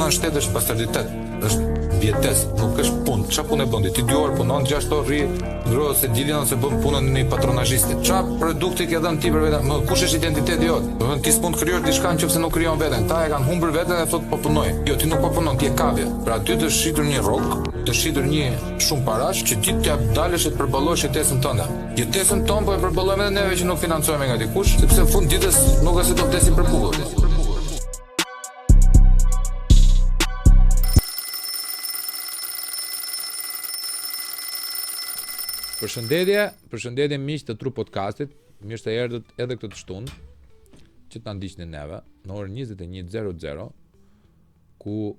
punon në shtet është pastarditet, është vjetesë, nuk është punë. Çfarë punë bën ti? 2 orë punon, 6 orë rri, ndrohet se dilën ose bën punën në patronazhistit. Çfarë produkti ke dhënë ti për veten? Kush është identiteti jot? Do të thonë ti s'mund të krijosh diçka nëse nuk krijon veten. Ta e kanë humbur veten dhe thotë po punoj. Jo, ti nuk po punon, ti e kapje. Pra ty të shitur një rrok, të shitur një shumë parash që ti t'ja dalësh të përballosh jetesën tënde. Jetesën tonë po e përballojmë edhe neve që nuk financohemi nga dikush, sepse në fund ditës nuk është se do vdesim për bukull. Përshëndetje miq të Tru Podcastit. Mirë se erdhët edhe këtë shtunë që ta ndiqni neve në orën 21:00 ku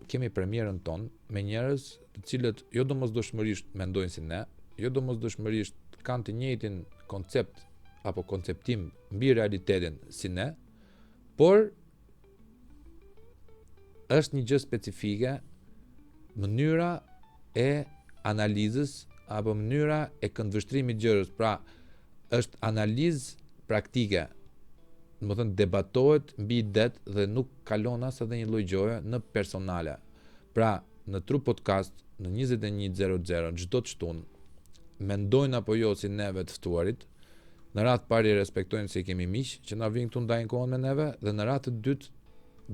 kemi premierën tonë me njerëz të cilët jo domosdoshmërisht mendojnë si ne, jo domosdoshmërisht kanë të njëjtin koncept apo konceptim mbi realitetin si ne, por është një gjë specifike mënyra e analizës apo mënyra e këndvështrimit gjërës, pra është analizë praktike, do të thënë debatohet mbi det dhe nuk kalon as edhe një lloj gjoje në personale. Pra, në Tru Podcast në 21:00 çdo të shtunë, mendojnë apo jo si neve të ftuarit, në radhë parë respektojnë se kemi miq që na vijnë këtu ndajnë kohën me neve, dhe në radhë të dytë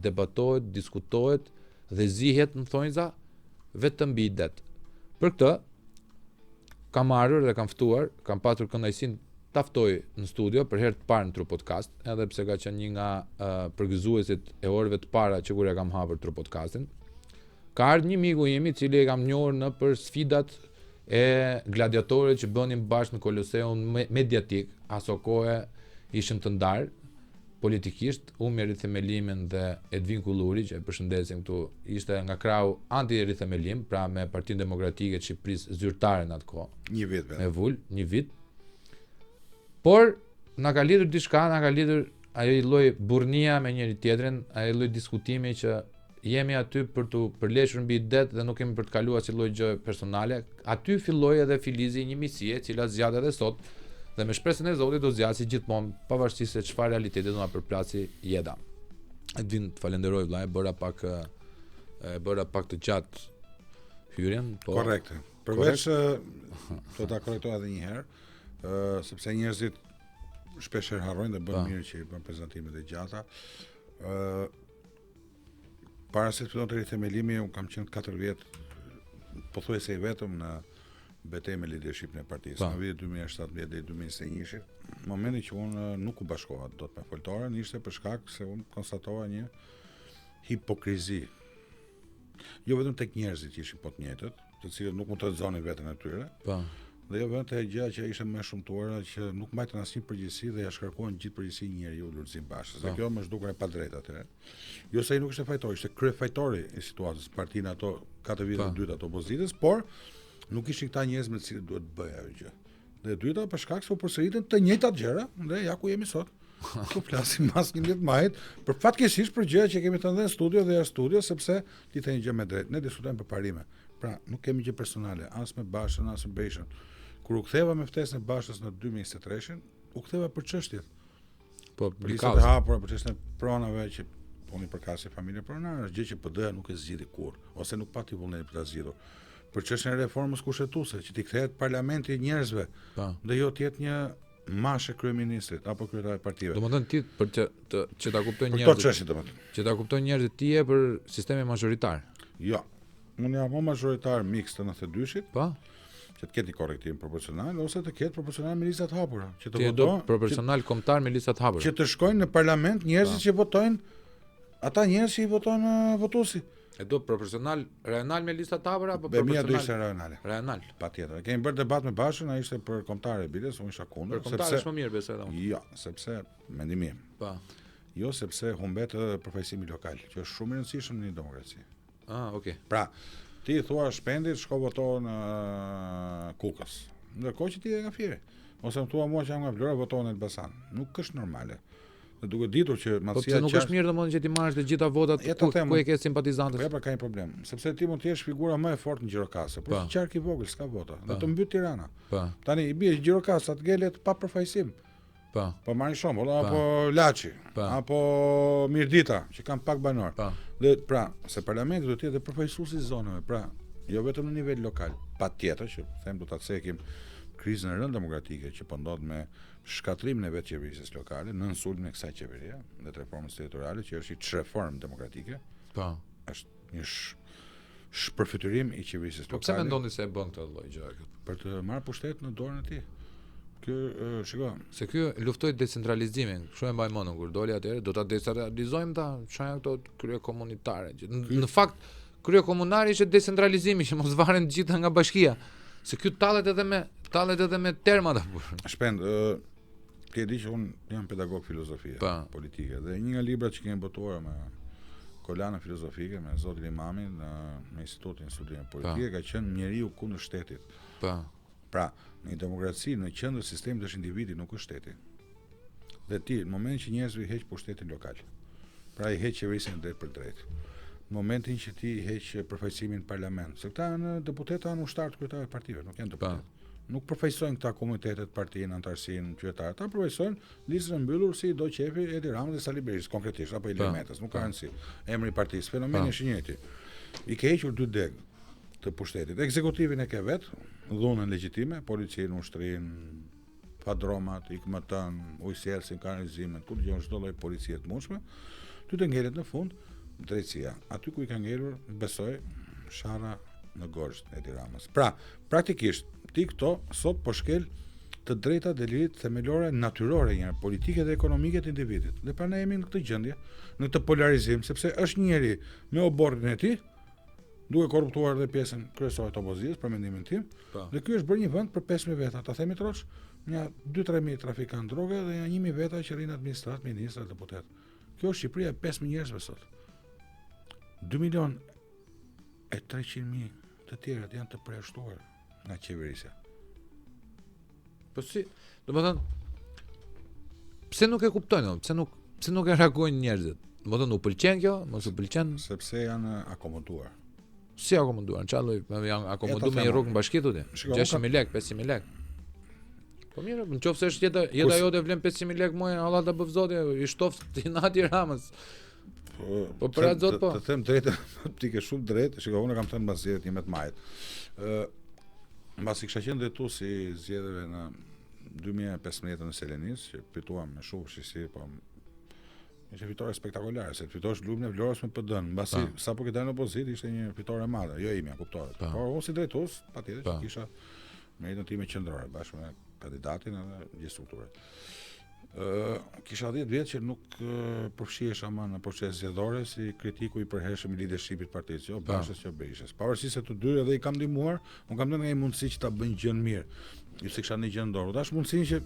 debatohet, diskutohet dhe zihet në thonjza vetëm mbi det. Për këtë kam ardhur dhe kam ftuar, kam patur kënaqësinë ta ftoj në studio për herë të parë në Tru Podcast, edhe pse ka qenë një nga përgëzuesit e orëve të para që kur e kam hapur Tru Podcastin. Ka ardhur një miku im i cili e kam njohur në për sfidat e gladiatorëve që bënin bashkë në Koloseun mediatik, aso kohë ishin të ndarë politikisht, unë rithemelimin dhe Edvin Kulluri, që e përshëndesim këtu, ishte nga krahu anti-rithemelim, pra me Partinë Demokratike të Shqipërisë zyrtare në atë kohë. Një vit vetëm. Me vull, një vit. Por na ka lidhur diçka, na ka lidhur ajo lloj burrnia me njëri tjetrin, ajo lloj diskutimi që jemi aty për të përleshur mbi det dhe nuk kemi për të kaluar si lloj gjë personale. Aty filloi edhe filizi një miqësie, e cila zgjat edhe sot. Dhe me shpresën e Zotit do zgjasë gjithmonë, pavarësisht se çfarë realiteti do na përplasi jeta. Edvin, të falenderoj vëllai, bëra pak të gjatë hyrjen, po. Korrekte. Përveç do ta korrektoj edhe një herë, sepse njerëzit shpesh harrojnë dhe bën mirë që i bën prezantimet e gjata. Para se të fillon të rithemelimi, unë kam qenë 4 vjet pothuajse i vetëm në betejë me leadershipin e partisë në vitin 2017 deri 2021. Momenti që unë nuk u bashkova dot me foltorën ishte për shkak se unë konstatova një hipokrizi. Jo vetëm tek njerëzit që ishin po të njëjtët, të cilët nuk mund të lexonin veten e tyre. Dhe jo vetëm te gjëja që ishte më shumtuara që nuk mbajtën asnjë përgjegjësi dhe ja shkarkuan gjithë përgjegjësinë njeriu Lulzim Bashës. Dhe kjo më zhdukur e padrejtë atë. Jo se ai nuk ishte fajtor, ishte kryefajtori i situatës partinë ato 4 vite të dyta të opozitës, por nuk ishin këta njerëz me të cilët duhet të bëjë ajo gjë. Dhe e dyta për shkak se u përsëritën të njëjtat gjëra, dhe ja ku jemi sot. Ku flasim mas 11 majit, për fatkeqësisht për gjëra që kemi të ndër në studio dhe jashtë studio, sepse ti thënë një gjë me drejt. Ne diskutojmë për parime. Pra, nuk kemi gjë personale, as me Bashën, as me Beshën. Kur u ktheva me ftesën e Bashës në 2023, u ktheva për çështjet. Po, për kaos. Për çështjen e pronave që puni për kasë familje pronare, është gjë që PD-ja nuk e zgjidhi kurrë, ose nuk pati vullnet për ta zgjidhur. Për çështjen e reformës kushtetuese, që ti kthehet parlamenti njerëzve, dhe jo të jetë një mashë kryeministrit apo kryetari i partive. Domethënë ti për që ta kuptojnë njerëzit. Që ta kuptojnë njerëzit ti je për sistemin magjoritar. Jo. Unë jam magjoritar miks të 92-shit. Po. Që të ketë një korrektim proporcional ose të ketë proporcional me lista të hapura, që të votojnë. Ti do proporcional kombëtar me lista të hapura. Që të shkojnë në parlament njerëzit që votojnë, ata njerëz që i votojnë votuesi. E do proporcional rajonal me lista të hapura apo proporcional? Bemia do ishte rajonale. Rajonal. Patjetër. Kemi bërë debat me Bashën, ai ishte për kombëtar e biles, unë isha kundër, sepse kombëtar është më mirë besoj unë. Jo, sepse mendimi im. Po. Jo, sepse humbet përfaqësimi lokal, që është shumë i rëndësishëm në një demokraci. Okay. Pra, ti thua shpendit shko voto në Kukës. Ndërkohë që ti je nga Fieri. Ose më thua mua që jam nga Vlora voto në Elbasan. Nuk është normale. Dhe duke ditur që matësia nuk është mirë domosdoshmë që ti marrësh të gjitha votat ku e ke simpatizantët. Po ja, ka një problem, sepse ti mund të jesh figura më e fortë në Gjirokastë, por si qark i vogël s'ka vota. Do të mbyt Tirana. Tani i bie Gjirokastë atë gelet pa përfaqësim. Po marrin shembull, apo Laçi, apo Mirdita, që kanë pak banor. Dhe pra, se parlamenti do të jetë përfaqësuesi i zonave, pra, jo vetëm në nivel lokal, patjetër që them do ta cekim krizën e rëndë demokratike që po ndodh me shkatrimin e vetë qeverisjes lokale, nën sulmin e kësaj qeverie dhe të reformës territoriale, që është një reformë demokratike. Është një shpërfytyrim i qeverisjes lokale. Po pse mendoni se e bën këtë lloj gjëje? Për të marrë pushtet në dorën e tij. Shiko, se ky luftoi decentralizimin, kështu e mbaj mendon kur doli atëherë, do ta decentralizojmë ta, çfarë janë këto krye komunitare. Në fakt, krye komunari është decentralizimi, që mos varen të gjitha nga bashkia. Se ky tallet edhe me termat apo. Shpend, ti e di që unë jam pedagog filozofie politike dhe një nga librat që kemi botuar me kolana filozofike me zotin Imami në Institutin e Studimeve Politike ka qenë njeriu kundër shtetit. Pra, në demokraci, në qendër sistemit është individi, nuk është shteti. Dhe ti, në momentin që njerëzit i heq pushtetin lokal, pra i heq qeverisjen drejt për drejt. Në momentin që ti i heq përfaqësimin në parlament, se këta janë deputetë anë ushtarë të kryetarëve të partive, nuk janë deputetë. Nuk përfaqësojnë këta komunitetet, partinë, antarësinë, qytetarët, ata përfaqësojnë listën e mbyllur si do qefi Edi Rama dhe Sali Berisha, konkretisht, apo Ilir Metës, nuk ka rëndësi. Emri i partisë, fenomeni është i njëjti. I ke hequr dy deg të pushtetit. Ekzekutivin e ke vet, dhunën legjitime, policinë, ushtrinë, padromat, IKMT-n, ujësjelsin, kanalizimin, kur gjë çdo lloj policie të mundshme, ty të ngjelet në fund drejtësia. Aty ku i ka ngelur, besoj, Shara në Gorgj Edi Ramës. Pra, praktikisht, ti këto sot po shkel të drejtat dhe lirit themelore natyrore njëra, politike dhe ekonomike të individit. Dhe pra ne jemi në këtë gjendje, në këtë polarizim, sepse është njëri me oborrin e tij, duke korruptuar dhe pjesën kryesore të opozitës për mendimin tim. Dhe ky është bërë një vend për 5.000 veta, ta themi trosh, një 2-3.000 trafikantë droge dhe 1.000 veta që rrinë administrat, ministra, deputet. Kjo është Shqipëria e 5.000 njerëzve sot. 2.300.000 të tjerët janë të përjashtuar nga qeverisja. Po si, domethënë, pse nuk e kuptojnë, pse nuk e reagojnë njerëzit? Domethënë, u pëlqen kjo, mos u pëlqen? Sepse janë akomoduar. Si akomoduar? Çfarë janë akomoduar me një rrugë në bashki thotë? 600.000 lekë, 500.000 lekë. Po mirë, nëse është jeta jote vlen 500.000 lekë muaj, Allah ta bëv zoti, i shtoft ti Nati Ramës. Po për atë zot po. Të them drejtë, ti ke shumë drejtë, shikoj unë kam thënë mbas zgjedhjeve time të majit. Mbas i kisha qenë drejtues i zgjedhjeve në 2015 në Selenis, që fituam me shumë shqisi, po ishte fitore spektakolare, se fitosh lumin e Vlorës me PD-n, mbasi sapo që dalën në opozitë ishte një fitore e madhe, jo imja, kuptohet. Por unë si drejtues, patjetër që kisha meritën time qendrore bashkë me kandidatin edhe gjithë strukturën. Kisha 10 vjet që nuk përfshihesha më në proces zgjedhore si kritiku i përhershëm i leadershipit të partisë, jo Bashës që Berishës. Pavarësisht se të dy edhe i kam ndihmuar, unë kam dhënë një mundësi që ta bëjnë gjën mirë. Jo se kisha një gjë në dorë, dash mundësinë që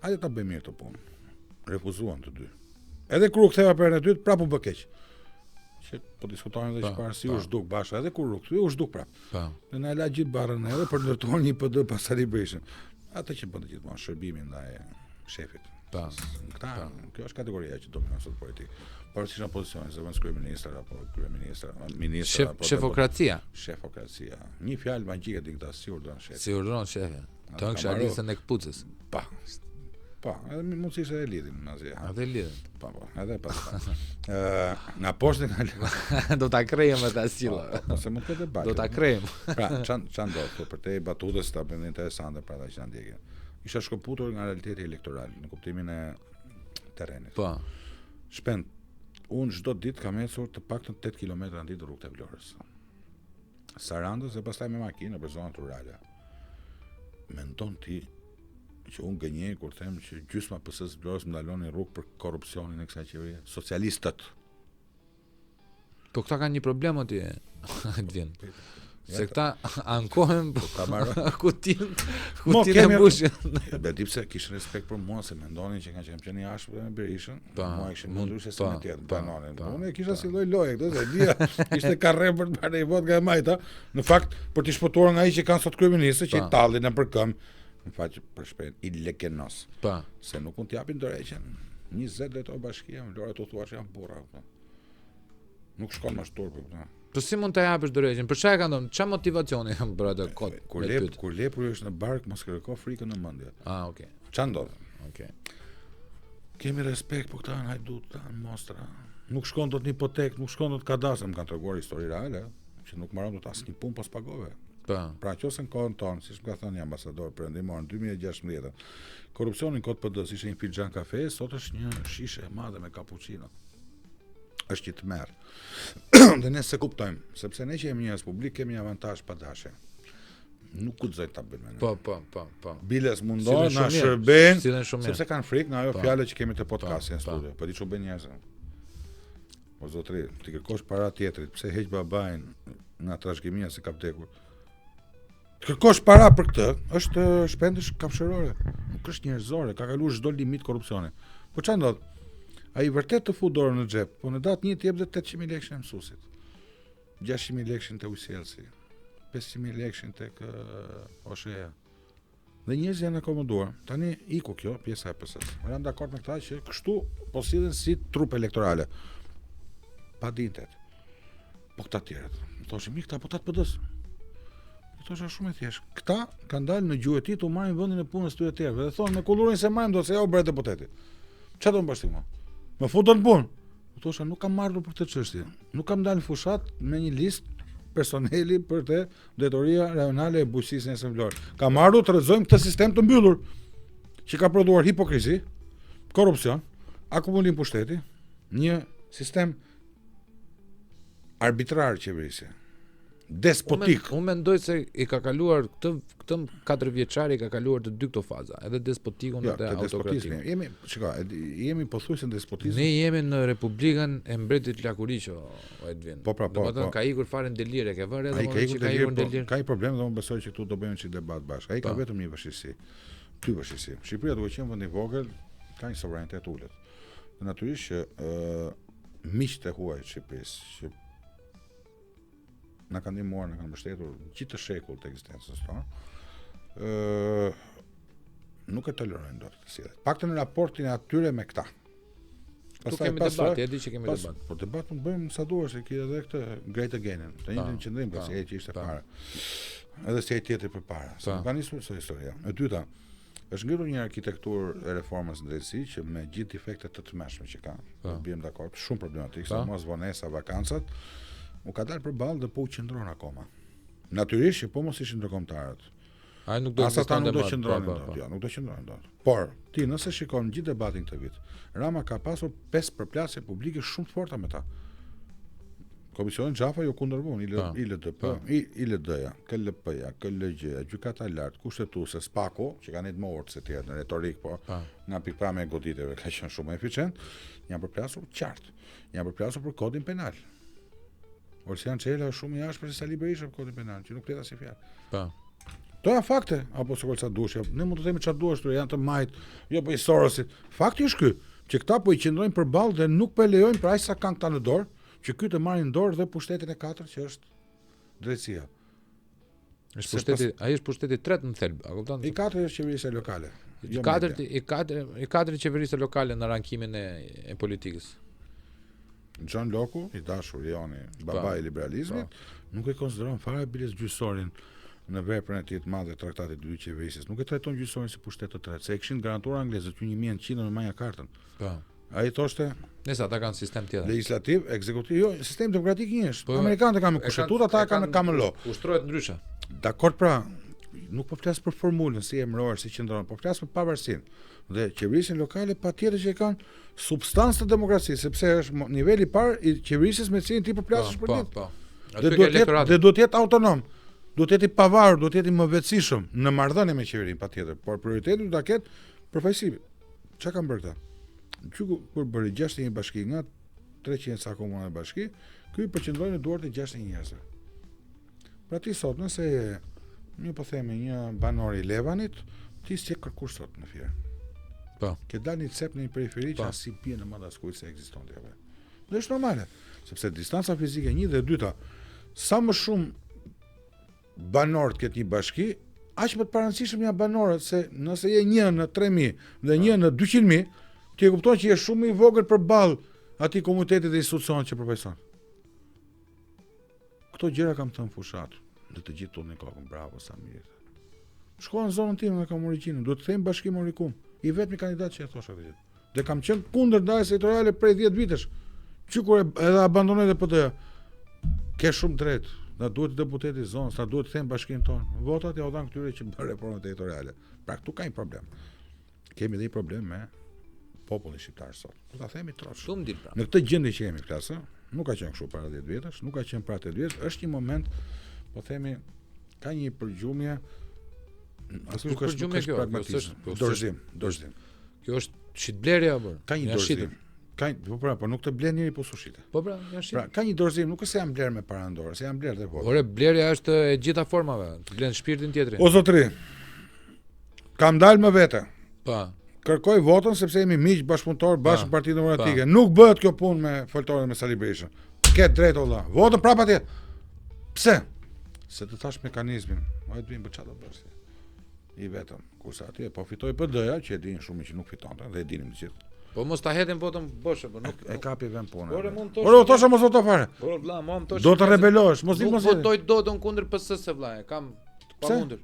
hajde ta bëjmë mirë të punë. Refuzuan të dy. Edhe kur u ktheva për herën e dytë, prapë u bë keq. Që po diskutojmë edhe që si u zhduk Basha, edhe kur u kthye u zhduk prapë. Dhe na la gjithë barrën edhe për ndërtuar një PD pas Sali Berishën. Atë që bën gjithmonë shërbimin ndaj shefit. Kjo është kategoria që dominon sot politikë. Pavarësisht nga pozicioni, se vënë kryeministër apo kryeministra, ministra apo shefokracia. Shefokracia. Një fjalë magjike diktat si urdhon shefi. Si urdhon shefi. Të ëngsh Alisën e Kpucës. Po, edhe mundësisht edhe lidhin nazi. Edhe lidhin. Po, edhe pas. Nga poshtë nga do ta krejmë atë silla. Ose mund të debat. Do ta krejmë. Pra, çan do të për te batutës ta bëjnë interesante për ata që na ndjekin. Isha shkëputur nga realiteti elektoral në kuptimin e terrenit. Po. Shpend, unë çdo ditë kam ecur të paktën 8 kilometra në ditë rrugët e Vlorës. Sarandës dhe pastaj me makinë për zonat rurale. Mendon ti që unë gënjej kur them që gjysma PS-s Vlorës më ndalon në rrugë për korrupsionin e kësaj qeverie, socialistët. Po këta kanë një problem aty, Edvin. Se këta ankohen kutin e mbushin. Be di pse kishin respekt për mua, se mendonin që kanë qenë jashtë me Berishën. Mua kishin mundur se sa më tjetër banonin. Unë kisha si lloj këtë, se dia ishte karrem për të marrë votë nga majta. Në fakt, për të shpëtuar nga ai që kanë sot kryeministë, që i tallin në përkëmbë, në fakt për shpejt i lekenos. Se nuk mund t'japin dorëheqjen. 20 drejtor bashkia, Vlora tu thua që janë burra. Nuk shkon më shturp këtu. Po si mund ta japësh dorëheqjen? Për çfarë kanë dhënë? Çfarë motivacioni kanë për atë kod? Kur lepuri është në bark, mos kërko frikën në mendje. Okay. Ç'a ndodh? Okej. Kemi respekt, po këta janë hajdut, këta janë mostra. Nuk shkon dot në hipotek, nuk shkon dot kadastër, më kanë treguar histori reale, që nuk marrën dot asnjë punë pas pagove. Pra qose në kohën tonë, siç më ka thënë ambasador perëndimor në 2016, korrupsioni në kod PD-s ishte një fixhan kafe, sot është një shishe e madhe me cappuccino. Është që të merr. Dhe ne se kuptojmë, sepse ne që jemi njerëz publik kemi një avantazh pa dashje. Nuk guxojnë ta bëjmë ne. Po. Biles mundon na shërben, Sepse sepse kanë frikë nga ajo fjalë që kemi te podcasti në studio. Po di çu bën njerëz. O zotri, ti kërkosh para tjetrit, pse heq babain nga trashëgimia se ka vdekur? Kërkosh para për këtë, është shpendësh kafshërore. Nuk është njerëzore, ka kaluar çdo limit korrupsioni. Po çfarë ndodh? Ai vërtet të fut dorën në xhep, po në datë 1 të jep 800.000 lekë në mësuesit. 600.000 lekë te ujësielsi. 500.000 lekë tek Osheja. Dhe njerëzit janë akomoduar. Tani iku kjo pjesa e PS-s. Jam dakord me këtë që kështu po sillen si trup elektorale. Pa dintet. Po këta tjerët. Thoshim mi këta po ta të PD-s. Thosha shumë e thjesht. Këta kanë dalë në gjuhë e tij të marrin vendin e punës të tjerëve dhe thonë me kullurin se marrim do se ja u bëre deputeti. Çfarë do të bësh ti më? Më futën në punë. Thosha nuk kam marrur për këtë çështje. Nuk kam dalë në fushat me një listë personeli për të drejtoria rajonale e bujqësisë në Vlorë. Kam marrur të rrezojmë këtë sistem të mbyllur që ka prodhuar hipokrizi, korrupsion, akumulim pushteti, një sistem arbitrar qeverisje. Despotik. Unë mendoj se i ka kaluar këtë 4 vjeçari i ka kaluar të dy këto faza, edhe despotikun edhe autokratikun. Jemi pothuajse në despotizëm. Ne jemi në Republikën e Mbretit Lakuriço, Edvin. Po. Ka ikur fare në delire, ke vënë edhe ka ikur në delir. Ka një problem dhe unë besoj që këtu do bëjmë një debat bashkë. Ai ka vetëm një vështirësi. Dy vështirësi. Shqipëria duhet të qenë vend i vogël, ka një sovranitet ulët. Dhe natyrisht që miqtë e huaj të Shqipërisë që na kanë ndihmuar, na kanë mbështetur gjithë të shekull të ekzistencës tonë. Nuk e tolerojnë dot këtë sjellje. Paktën në raportin e atyre me këta. Tu kemi debat, e di që kemi debat. Po debat nuk bëjmë sa duash, se ki edhe këtë Great Again-in. Të njëjtin qendrim pas ai që ishte para. Edhe si ai tjetri përpara. Ka nisur sot historia. E dyta, është ngritur një arkitekturë e reformës në drejtësi që me gjithë defektet të tmerrshme që ka, bëjmë dakord, shumë problematik, sa mos vonesa, vakancat, u ka dalë përballë dhe po u qëndron akoma. Natyrisht që po mos ishin ndërkombëtarët. Ai nuk do të qëndronin dot. Jo, nuk do qëndronin dot. Por ti nëse shikon gjithë debatin këtë vit, Rama ka pasur 5 përplasje publike shumë të forta me ta. Komisioni Xhafa jo kundërvon, ILDP, ILD-ja, KLP-ja, KLG-ja, gjykata lart, kushtetuese, SPAKO, që kanë të morë se tjerë në retorik, po nga pikpamja e goditjeve ka qenë shumë eficient, janë përplasur qartë. Janë përplasur për kodin penal. Orsian Çela është shumë i ashpër se Sali Berisha për kodin penal, që nuk flet asnjë fjalë. To janë fakte, apo sigurisht sa dush. Ne mund të themi çfarë duash, janë të majt, jo po i Sorosit. Fakti është ky, që këta po i qëndrojnë përballë dhe nuk po lejojnë për aq sa kanë këta në dorë, që ky të marrin në dorë dhe pushtetin e 4 që është drejtësia. Ai është pushteti i 3 në thelb, a kupton? I 4 është qeverisja lokale. I 4 qeverisja lokale në rankimin e politikës. John Locke, i dashur Joni, babai i liberalizmit, nuk e konsideron fare biles gjyqësorin në veprën e tij të madhe traktatit të dy qeverisjes. Nuk e trajton gjyqësorin si pushtet të tretë, se e kishin garantuar anglezët që 1900 në Magna Cartën. Ai thoshte, nëse ata kanë sistem tjetër. Legislativ, ekzekutiv, jo, sistem demokratik një është. Amerikanët kanë me kushtetutë, ata kanë me common law. Ushtrohet ndryshe. Dakor, pra, nuk po flas për formulën si emëror, si qendron, po flas për pavarësinë. Dhe qeverisjen lokale patjetër që kanë substancë të demokracisë, sepse është niveli i parë i qeverisjes me cilin ti përplasesh për ditë. Dhe duhet të jetë autonom. Duhet të jetë i pavarur, duhet të jetë i mëvetësishëm në marrëdhënie me qeverinë patjetër, por prioriteti duhet ta ketë përfaqësimi. Çka kanë bërë këta? Kur bëri 61 bashki nga 300 sa komuna bashki, ky përqendroi në duart e 61 njerëzve. Pra ti sot nëse një po themi një banor i Levanit, ti s'e kërkosh sot në firë. Ke dalë një cep në një periferi që as si pije në mend askujt se ekziston atje. Dhe është normale, sepse distanca fizike 1 dhe 2, sa më shumë banor të ketë një bashki, aq më të parancishëm janë banorët, se nëse je 1 në 3000 dhe 1 në 200.000, ti e kupton që je shumë i vogël përballë atij komuniteti dhe institucionit që përfaqëson. Këto gjëra kam thënë fushat, dhe të gjithë tonë kokën, bravo Samir. Shkoj në zonën time me kam origjinën, duhet të them bashkim Orikum. I vetmi kandidat që e thosha këtë gjë. Dhe kam qenë kundër ndajës elektorale prej 10 vitesh. Që kur edhe abandonoi dhe PD-ja. Ke shumë drejt. Na duhet deputeti zonës, na duhet të them bashkinë tonë. Votat ja u dhan këtyre që bën reformat elektorale. Pra këtu ka një problem. Kemi dhe një problem me popullin shqiptar sot. Do ta themi trosh. Në këtë gjendje që jemi klasë, nuk ka qenë kështu para 10 vjetësh, nuk ka qenë para 8 vjetësh, është një moment, po themi, ka një përgjumje, ashtu nuk është pragmatizëm, dorëzim. Kjo është shitblerje apo? Ka një dorëzim. Po nuk të blen njëri po sushite. Po pra, janë shit. Pra, ka një dorëzim, nuk është se janë bler me parandorë, se janë bler dhe votë. Ore, blerja është e gjitha formave, të blen shpirtin tjetrin. O zotëri, kam dalë më vete. Pa. Kërkoj votën sepse jemi miq bashkëpunëtor bashkë Partinë Demokratike. Nuk bëhet kjo punë me foltorin me Sali Berishën. Ke drejt olla. Votën prapë atje. Pse? Se të thash mekanizmin, më të bëjmë për çfarë do bësh. I vetëm, kurse atje po fitoi PD-ja, që e dinë shumë që nuk fitonte dhe e dinim të gjithë. Po mos ta hedhin votën boshë, po nuk e kapi vend punën. Ore mund të. Ore, thosha mos voto fare. Ore vlla, më thosh. Do të rebelohesh, mos nuk votoj dotën kundër PS-s vlla, kam pamundur.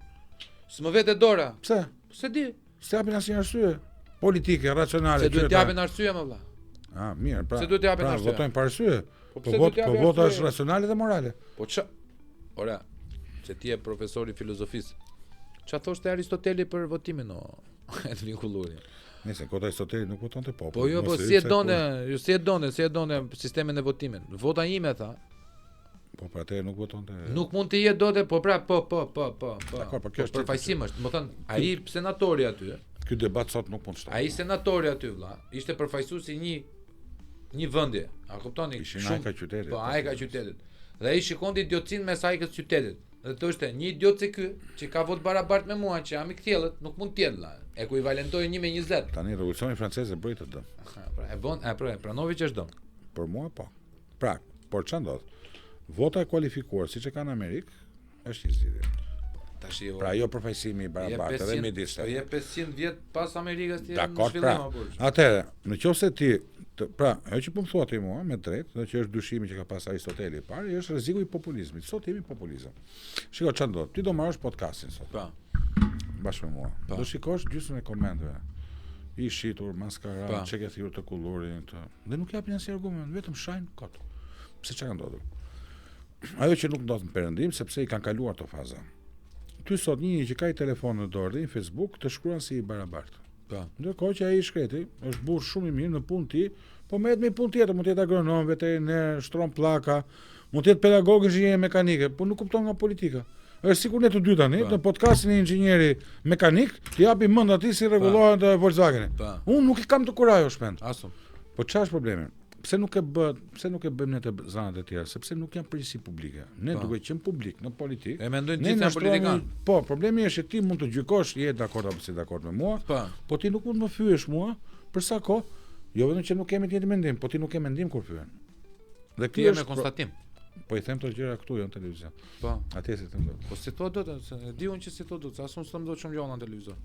S'më vete dora. Pse? Se di. Se japin asnjë arsye politike, racionale. Se duhet të japin arsye më vlla. Ah, mirë, pra. Se duhet të japin arsye. Votojnë pa arsye. Po vota është racionale dhe morale. Po ç'a? Ora, se ti je profesor i filozofisë. Ç'a thoshte Aristoteli për votimin o Edvin Kulluri? Nëse kota Aristoteli nuk votonte popull. Po jo, po si e donte sistemin e votimit. Vota ime tha. Po pra atë nuk votonte. Nuk mund të jetë dot, po pra, po. Dakor, po kjo është përfaqësim është. Do të thënë, ai senatori aty. Ky debat sot nuk mund të shtojë. Ai senatori aty vlla, ishte përfaqësuesi një vendi. A kuptoni? Shumë ka qytetit. Po ai ka qytetit. Dhe ai shikonte idiotësinë mes ai këtë qytetit. Dhe thoshte, një idiot se ky, që ka vot barabart me mua, që jam i kthjellët, nuk mund të jetë vlla. Ekuivalentoi 1 me 20. Tani revolucioni francez e bëri të dëm. Pra e bën, pranoi që është dëm. Për mua po. Pra, por ç'a ndodh? Vota e kualifikuar siç e kanë në Amerikë është një zgjidhje. Tash jo. Pra jo përfaqësimi i barabartë edhe midis. Po je 500 vjet pas Amerikës ti në shvillim apo? Atëherë, nëse ti pra, ajo që po më thua ti mua me drejt, do që është dyshimi që ka pas Aristoteli i parë, është rreziku i populizmit. Sot jemi populizëm. Shiko ç'a ndodh. Ti do marrësh podcastin sot. Po. Bashkë me mua. Do shikosh gjysmën e komenteve. I shitur, maskara, çe ke thirrur të kullurin këtë. Dhe nuk japin asnjë argument, vetëm shajnë kot. Pse çka ka ndodhur? Ajo që nuk ndodh në perëndim sepse i kanë kaluar ato faza. Ty sot një që ka i telefon në dorë dhe në Facebook të shkruan si i barabartë. Po. Ndërkohë që ai i shkreti, është burr shumë i mirë në punë ti, po merret me punë tjetër, mund të jetë agronom, veteriner, shtron pllaka, mund të jetë pedagog inxhinier mekanike, po nuk kupton nga politika. Është sikur ne të dy tani, në podcastin e inxhinieri mekanik, të japi mend atij si rregullohen të Volkswagen. Unë nuk i kam të kurajë shpend. Asun. Po çfarë është problemi? Pse nuk e bëjmë ne të zanat e tjera? Sepse nuk janë përgjegjësi publike. Ne duke qenë publik në politikë. E mendojnë gjithë janë politikanë. Po, problemi është që ti mund të gjykosh, je dakord apo si dakord me mua, po ti nuk mund të më fyesh mua për sa kohë, jo vetëm që nuk kemi të njëjtin mendim, po ti nuk ke mendim kur fyen. Dhe kjo është me konstatim. Po i them këto gjëra këtu jo në televizion. Po. Atje si them. Po si thua dot, e di unë që si thua dot, as unë s'm do të shumë gjona në televizor.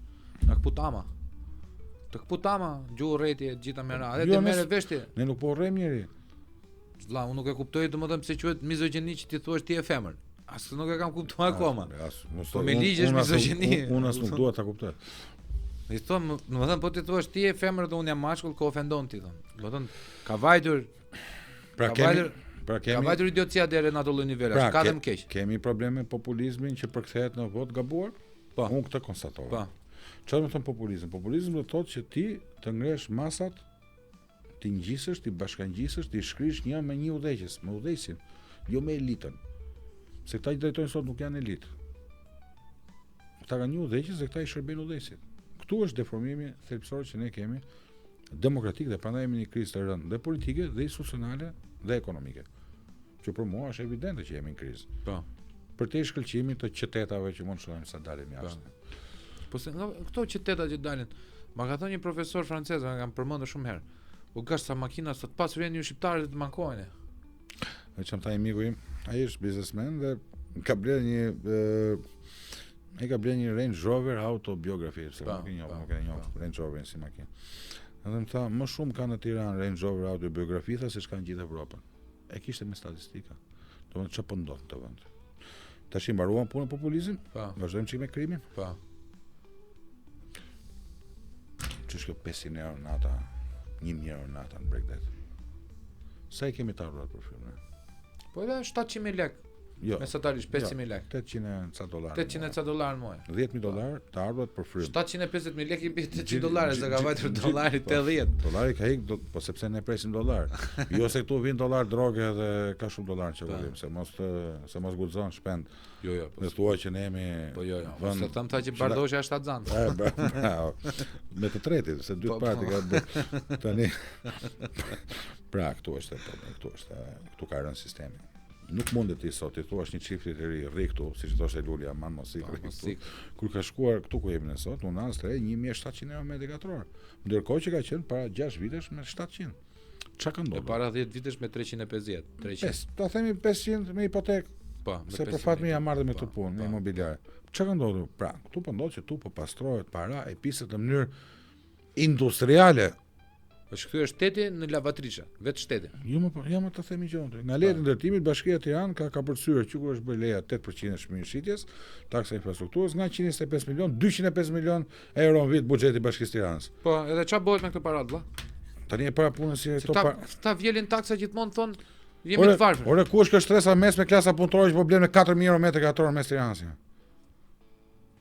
Na kputama. Të kputama, gjuhë rreti e gjitha me radhë, edhe merre vesh ti. Ne nuk po rrem njëri. Vlla, unë nuk e kuptoj domethënë pse quhet mizogjeni që ti thua ti e femër. As nuk e kam kuptuar akoma. Po me ligj është mizogjeni. Unë as nuk dua ta kuptoj. I thon, domethënë po ti thua ti e femër dhe unë jam mashkull, ko ofendon ti thon. Domethënë ka vajtur ka vajtur idiocia deri në ato lloj nivele, ka dhe më keq. Kemi probleme me populizmin që përkthehet në vot gabuar? Po. Unë këtë konstatova. Po. Çfarë do të thon populizëm? Populizëm do të thotë që ti të ngresh masat, ti ngjisësh, ti bashkangjisësh, ti shkrish një me një udhëheqës, me udhëheqësin, jo me elitën. Se këta që drejtojnë sot nuk janë elitë. Këta kanë një udhëheqës dhe këta i shërbejnë udhëheqësit. Ktu është deformimi thelbësor që ne kemi demokratik dhe prandaj jemi në krizë të rëndë dhe politike dhe institucionale dhe ekonomike. Që për mua është evidente që jemi në krizë. Po. Për të shkëlqimit të qytetave që mund shohim sa dalim jashtë. Po se këto qyteta që dalin, ma ka thënë një profesor francez, ma kam përmendur shumë herë. U gash sa makina sot pasur janë një shqiptarë të mankojnë. Ai çam tha miku im, ai është biznesmen dhe ka blerë një Range Rover autobiografi, se nuk e njoh Range Roverin si makinë. Edhe më tha, më shumë kanë në Tiranë Range Rover autobiografi se ç'kan gjithë Evropën. E kishte me statistika. Domethënë ç'po ndodh në të vend. Tash i mbaruan punën populizëm? Po. Vazhdojmë çik me krimin? Po. Ç'është kjo 500 euro nata, 1000 euro nata në Bregdet? Sa I kemi të ardhurat për film, ne? Po edhe 700.000 lekë. Jo. Mesatarisht 500.000 lekë. 800 ca dollar. 800 ca dollar në muaj. 10.000 dollar të ardhurat për frymë. 750.000 lekë I bie 800 dollarë, sa ka vajtur dollari 80. Dollari ka ik, po sepse ne presim dollar. Jo se këtu vin dollar droge dhe ka shumë dollar në qeverim, se mos guxon shpend. Jo. Ne thua që ne jemi Po jo. Se them tha që Bardosha është atzant. Me të tretit, se dy parti ka bërë. Tani pra këtu është, këtu ka rënë sistemi. Nuk mundet ti sot të thuash një çifti të ri, rri këtu, siç thoshte Lulja, man mos ikri këtu. Kur ka shkuar këtu ku jemi ne sot, unë as 1700 euro metri katror. Ndërkohë që ka qenë para 6 vitesh me 700. Çka ka ndodhur? Para 10 vitesh me 350, 300. Ta themi 500 me hipotekë. Po, se për fat më ja marrë me këtë punë, me imobiliare. Çka ka ndodhur? Pra, këtu po ndodh që tu po pastrohet para e piset në mënyrë industriale. Është kthyer shteti në lavatriçe, vetë shteti. Jo më të themi gjë. Nga lejet e ndërtimit Bashkia e Tiranë ka përcyer që kur është bërë leja 8% e çmimit shitjes, taksa infrastrukturës nga 125 milion, 205 milion euro në vit buxheti i Bashkisë Tiranës. Po, edhe ç'a bëhet me këtë paratë, vlla? Tani e para punës si to ta vjelin taksa gjithmonë thon jemi të varfër. Ore ku është kjo stresa mes me klasa punëtorë që po blen me 4000 euro metër katror mes Tiranës?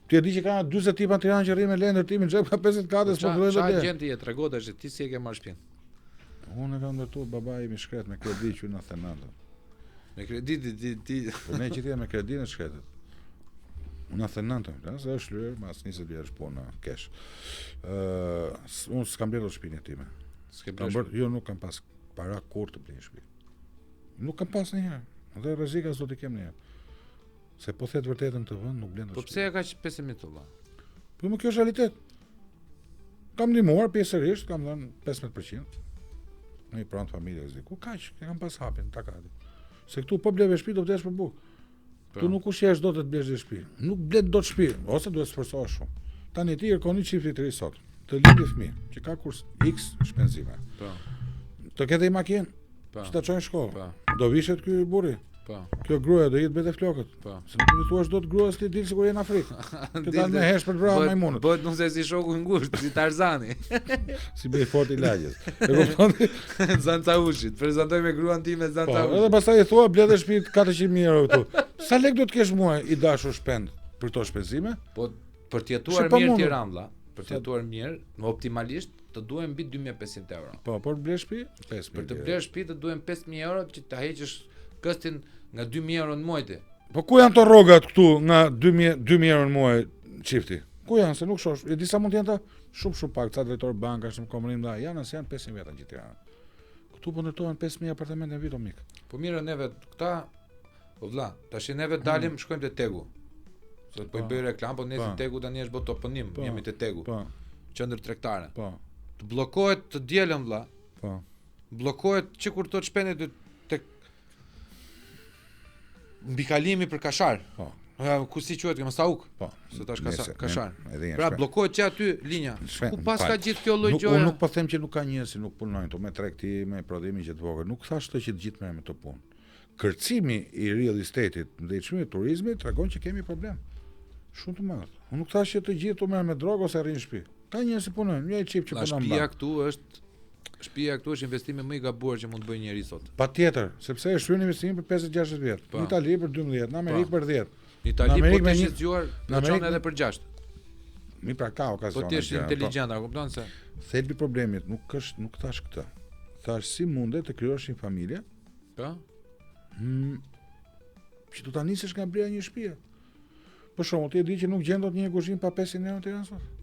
Ti e di që ka 40 tipa në Tiranë që rrinë me leje ndërtimin xhep ka 54 s'po vjen vetë. Çfarë gjenti e tregotesh ti si e ke marrë shtëpinë? Unë kam ndërtuar babai im I shkret me kredi që në Thenanda. Me kredi ti. Po ne që ti me kredinë e shkretet. Unë Thenanda, se është lyer mas 20 vjeç punë kesh. Unë s'kam blerë shtëpinë time. Jo, nuk kam pas para kur të blej shtëpi. Nuk kam pas ndonjëherë. Dhe rrezik as do të kem ndonjëherë. Se po thet vërtetën të vend nuk blen. Po pse e ka pesimist valla? Po më kjo është realitet. Kam ndihmuar pjesërisht, kam dhënë 15%. Në pranë familjes di. Ku kaq, e kam pas hapin takati. Se këtu po bleve shtëpi do vdesh për bukë. Tu nuk ushesh dot të blesh shtëpi. Nuk blet dot shtëpi, ose duhet të sforcohesh shumë. Tani ti kërkon një çift të ri sot, të lindë fëmijë, që ka kurs X shpenzime. Po. Të ketë i makinë. Po. Që ta çojnë në shkollë. Po. Do vishet ky burri. Po. Kjo gruaja do jetë bete flokët. Po. Se nuk i thuash dot gruas ti dil sikur je në Afrikë. Të dalë me hesh për vrarë majmunët. Bëhet nuk se si shoku I ngushtë, si Tarzani. Si bëj fort I lagjes. E kupton? Zanca ushit, prezantoj me gruan time Zanca ushit. Edhe pastaj I thua bledh shtëpi 400.000 euro këtu. Sa lek duhet kesh muaj I dashur shpend për këto shpenzime? Po për të jetuar mirë në Tiranë vlla, për të jetuar mirë, optimalisht të duhen mbi 2500 euro. Po, por blesh shtëpi 5000. Për të bler shtëpi të duhen 5000 euro që ta heqësh këstin nga 2000 euro në muaj ti. Po ku janë to rrogat këtu nga 2000 euro në muaj çifti? Ku janë se nuk shoh. E di sa mund të jenë ta? Shumë pak, ca drejtor bankash në komunim da janë as janë 500 veta në Tiranë. Këtu po ndërtohen 5000 apartamente në vit o mik. Po mirë neve këta o vlla, tash neve dalim shkojmë te Tegu. Se po I bëj reklam, po nesi Tegu tani është bot toponim, jemi te Tegu. Po. Qendër tregtare. Po. Të bllokohet të dielën vlla. Po. Bllokohet çikur të shpendet tek mbikalimi për Kashar. Po. Ku si quhet kjo Sauk? Po. Se tash Kashar. Pra bllokohet që aty linja. Ku pas ka gjithë kjo lloj gjoje? Unë nuk po them që nuk ka njerëz që nuk punojnë këtu me tregti, me prodhimin që të vogël. Nuk thash të që të gjithë merren me të punë. Kërcimi I real estate-it dhe I çmimit turizmit tregon që kemi problem. Shumë të madh. Unë nuk thash që të gjithë u merren me drogë ose rrin në shtëpi. Ka njerëz që punojnë, një çip që punon. Shtëpia këtu është investimi më I gabuar që mund të bëjë njeriu sot. Patjetër, sepse është hyrë investimi për 50-60 vjet. Në Itali për 12, në Amerikë për 10. Në Itali po të shqetësuar, në çon edhe për 6. Mi pra ka okazion. Po ti je inteligjent, a kupton se thelbi I problemit nuk thash këtë. Thash si mundet të krijosh një familje? Po. Që do ta nisësh nga bleja një shtëpie. Për shembull, ti e di që nuk gjen dot një kuzhinë pa 500 euro në Tiranë sot.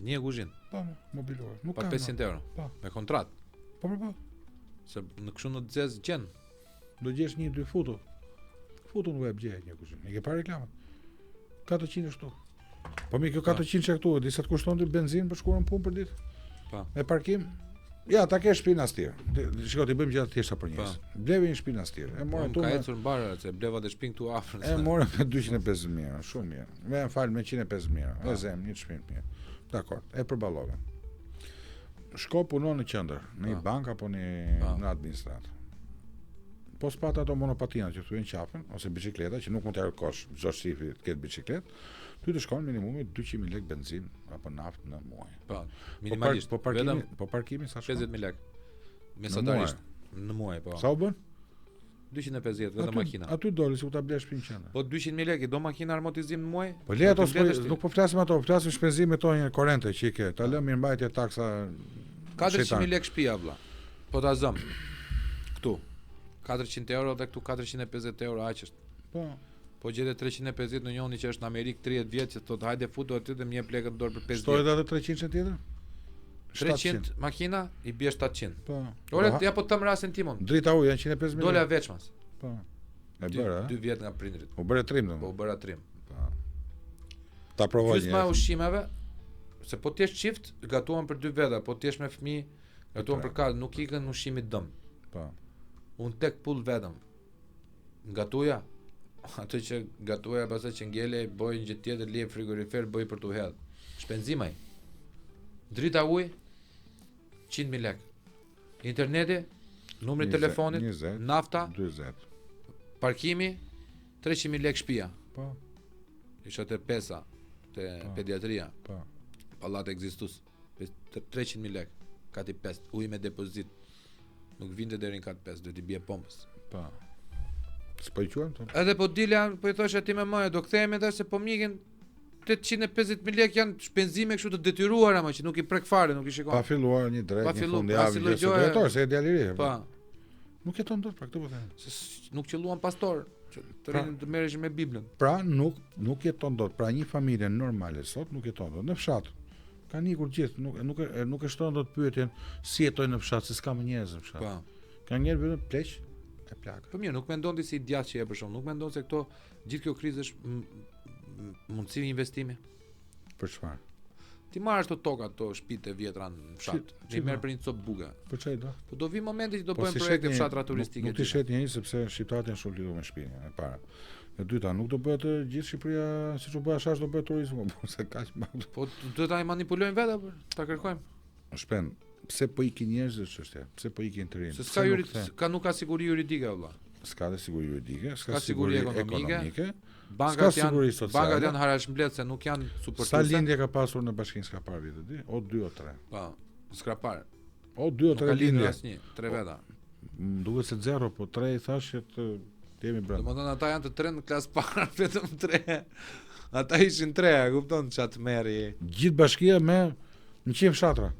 Një kuzhinë. Po, mobiluar. Nuk ka. Pa 500 euro. Po. Me kontratë. Po. Se në kështu në xez gjen. Do gjesh 1-2 futu. Futu në web gjej një kuzhinë. Ne ke parë reklamat. 400 ashtu. Po mi kjo 400 çka këtu, disa të kushtonte benzinë për shkuar në punë për ditë. Po. Me parkim. Ja, ta kesh shtëpinë as tjetër. Shikoj ti bëjmë gjëra të thjeshta për njerëz. Bleve një shtëpinë as tjetër. E morën tu. Ka ecur mbarë se bleva të shtëpinë këtu afër. E morën me 250.000 euro, shumë mirë. Më fal me 150.000 euro. E zem një shtëpi mirë. Dakor, e përballova. Shko punon në qendër, në një bank apo në administratë. po s'pat ato monopatina që thuen qafën, ose bicikleta, që nuk mund të arkosh çdo shifri të ketë bicikletë, ty të shkon minimumi 200.000 lekë benzin apo naftë në muaj. Po, minimalisht. Po parkimi sa shkon? 50.000 lekë. Mesatarisht në muaj, po. Sa u bën? 250 vetëm makina. Aty doli si u ta blesh 500. Po 200.000 lekë do makina armotizim në muaj? Po le ato nuk po flasim ato, flasim shpenzimet tona korrente që i ke. Ta lëm mirëmbajtje taksa 400.000 lekë shtëpia vlla. Po ta zëm. Këtu 400 euro dhe këtu 450 euro aq është. Po. Po gjetë 350 në njëri që është në Amerikë 30 vjet që thotë hajde futu aty dhe më jep lekën dorë për 5 vjet. Shtohet edhe 300 tjetër? 300 makina i bie 700. Po. Ore ja po tëm rastin timon. Drita ujë 150.000. Dola veçmas. Po. E bëra, 2 vjet nga prindrit. U bëre trim domun. Po u bëra trim. Po. Ta provoj. Gjysma e ushqimeve, se po ti je çift, gatuan për 2 veta, po ti je me fëmijë, gatuan për katër, nuk ikën ushqimit dëm. Po. Un tek pull vetëm. Gatuja. Atë që gatuja pastaj që ngele, boj një gjë tjetër, lije frigorifer, boj për tu hedh. Shpenzimaj. Drita ujë 100.000 lekë. Interneti, numri i telefonit, 20, nafta, 40. parkimi, 300.000 lekë shtëpia. Po. Isha te pesa, te pediatria. Po. Pallat ekzistus. 300.000 lekë. Kati 5, ujë me depozit. Nuk vinte deri në kat 5, do t'i bie pompës. Po. S'po i quajmë tonë. Edhe po dilja, po i thosha ti me moja, do kthehemi tash se po mjekin 850.000 lekë janë shpenzime kështu të detyruara më që nuk i prek fare, nuk i shikon. Pa filluar një drejt, një fundjavë, se e djaliri. Po. Nuk jeton dot pra këtë po them. Se nuk qelluan pastor, që të rinë të merreshin me Biblën. Pra nuk jeton dot. Pra një familje normale sot nuk jeton dot në fshat. Ka nikur gjithë, nuk e shton dot pyetjen si jetojnë në fshat, se s'ka më njerëz në fshat. Po. Ka njerëz vetëm pleq e plak. Po mirë, nuk mendon ti si djathtë që e për shkak, nuk mendon se këto gjithë kjo krizë është mundësi investimi. Për çfarë? Ti marrësh ato toka, ato shtëpitë e vjetra në fshat. Ti merr për një cop buga. Për çfarë do? Po do vi momenti që do bëjmë projekte fshatra turistike. Nuk ti shet njëri sepse shqiptarët janë shumë lidhur me shtëpinë, e para. E dyta, nuk do bëhet gjithë Shqipëria siç u bë asaj do bëhet turizëm, se kaq më. Po do ta manipulojmë vetë apo ta kërkojmë? Shpen, pse po ikin njerëz çështja? Pse po ikin të rinë? Se s'ka nuk ka siguri juridike valla. S'ka dhe siguri juridike, s'ka siguri ekonomike. Bankat janë harash mbledh se nuk janë suportuese. Sa lindje ka pasur në bashkinë s'ka parë vite di? O 2 o 3. Po, s'ka parë. O 2 o 3 lindje. Asnjë, 3 veta. Duket se 0, po 3 i thashë të jemi brenda. Domethënë ata janë të 3 në klasë parë, vetëm 3. Ata ishin 3, e kupton çat merri. Gjithë bashkia me 100 fshatra.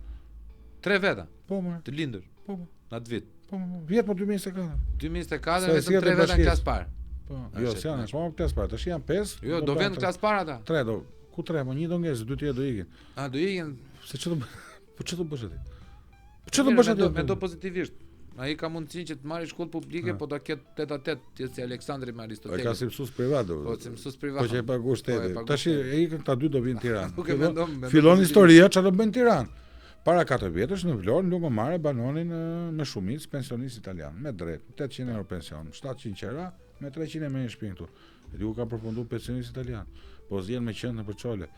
3 veta. Po më. Të lindur. Po. Në atë vit. Po, vjet po 2024. 2024 vetëm 3 veta në klasë parë. Po, jo, s'janë, s'ma klasë parë, tash janë 5. Jo, do vjen në klasë parë ata. 3 do. Ku 3, po një do ngjesë, 2 tjetër do ikin. A do ikin? Se ç'do po ç'do bësh aty? Po ç'do bësh aty? Mendo pozitivisht. Ai ka mundësinë që të marrë shkollë publike, po ta ketë tet a tet, si Aleksandri me Aristotelin. Ai ka si mësues privat do. Po si mësues privat. Po që e paguaj shteti. Tash e ikën këta dy do vinë në Tiranë. Fillon Fillon historia ç'a do bën në Tiranë. Para 4 vjetësh në Vlorë lungomare banonin me shumicë pensionist italian, me drejt, 800 euro pension, 700 qera, me 300 me një shpinë këtu. E diku ka përfunduar pensionist italian. Po zjen me qenë për çole.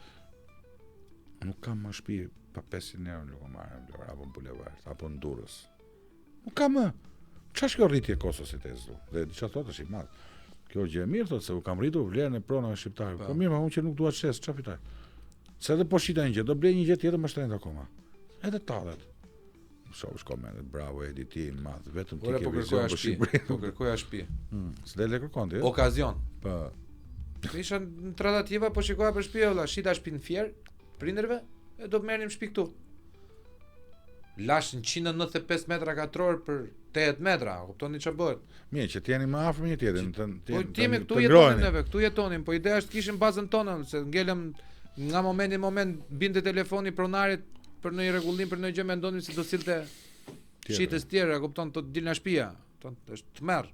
Nuk kam më shtëpi pa 500 euro në lungomare në Vlorë apo në bulevard apo në Durrës. Nuk kam më. Ç'është kjo rritje e Kosovës së Tezë? Dhe çfarë thotë është i madh. Kjo gjë e mirë thotë se u kam rritur vlerën e pronave shqiptare. Po mirë, unë që nuk dua të shes, çfarë fitoj? Se edhe po shita një gjë, do blej një gjë tjetër më shtrenjtë akoma. Edhe tallet. Shoh komente, bravo editi, madh, vetëm ti ke vizion për Shqipërinë. Po kërkoja shtëpi. S'dele kërkon ti? Okazion. Po. Isha në tratativa, po shikoja për shtëpi, valla, shita shtëpi në Fier, prindërve, e do merrnim shtëpi këtu. Lash në 195 metra katror për 8 metra, kuptoni ç'a bëhet? Mirë, që t'jeni më afër një tjetrin, po jemi këtu jetonim neve, këtu jetonim, po ideja është kishim bazën tonë, se ngelëm nga momenti në moment binte telefoni pronarit për në i rregullim për në gjë mendonim se do silte shitës tjera, kupton, të dilna shtëpia, është të merr.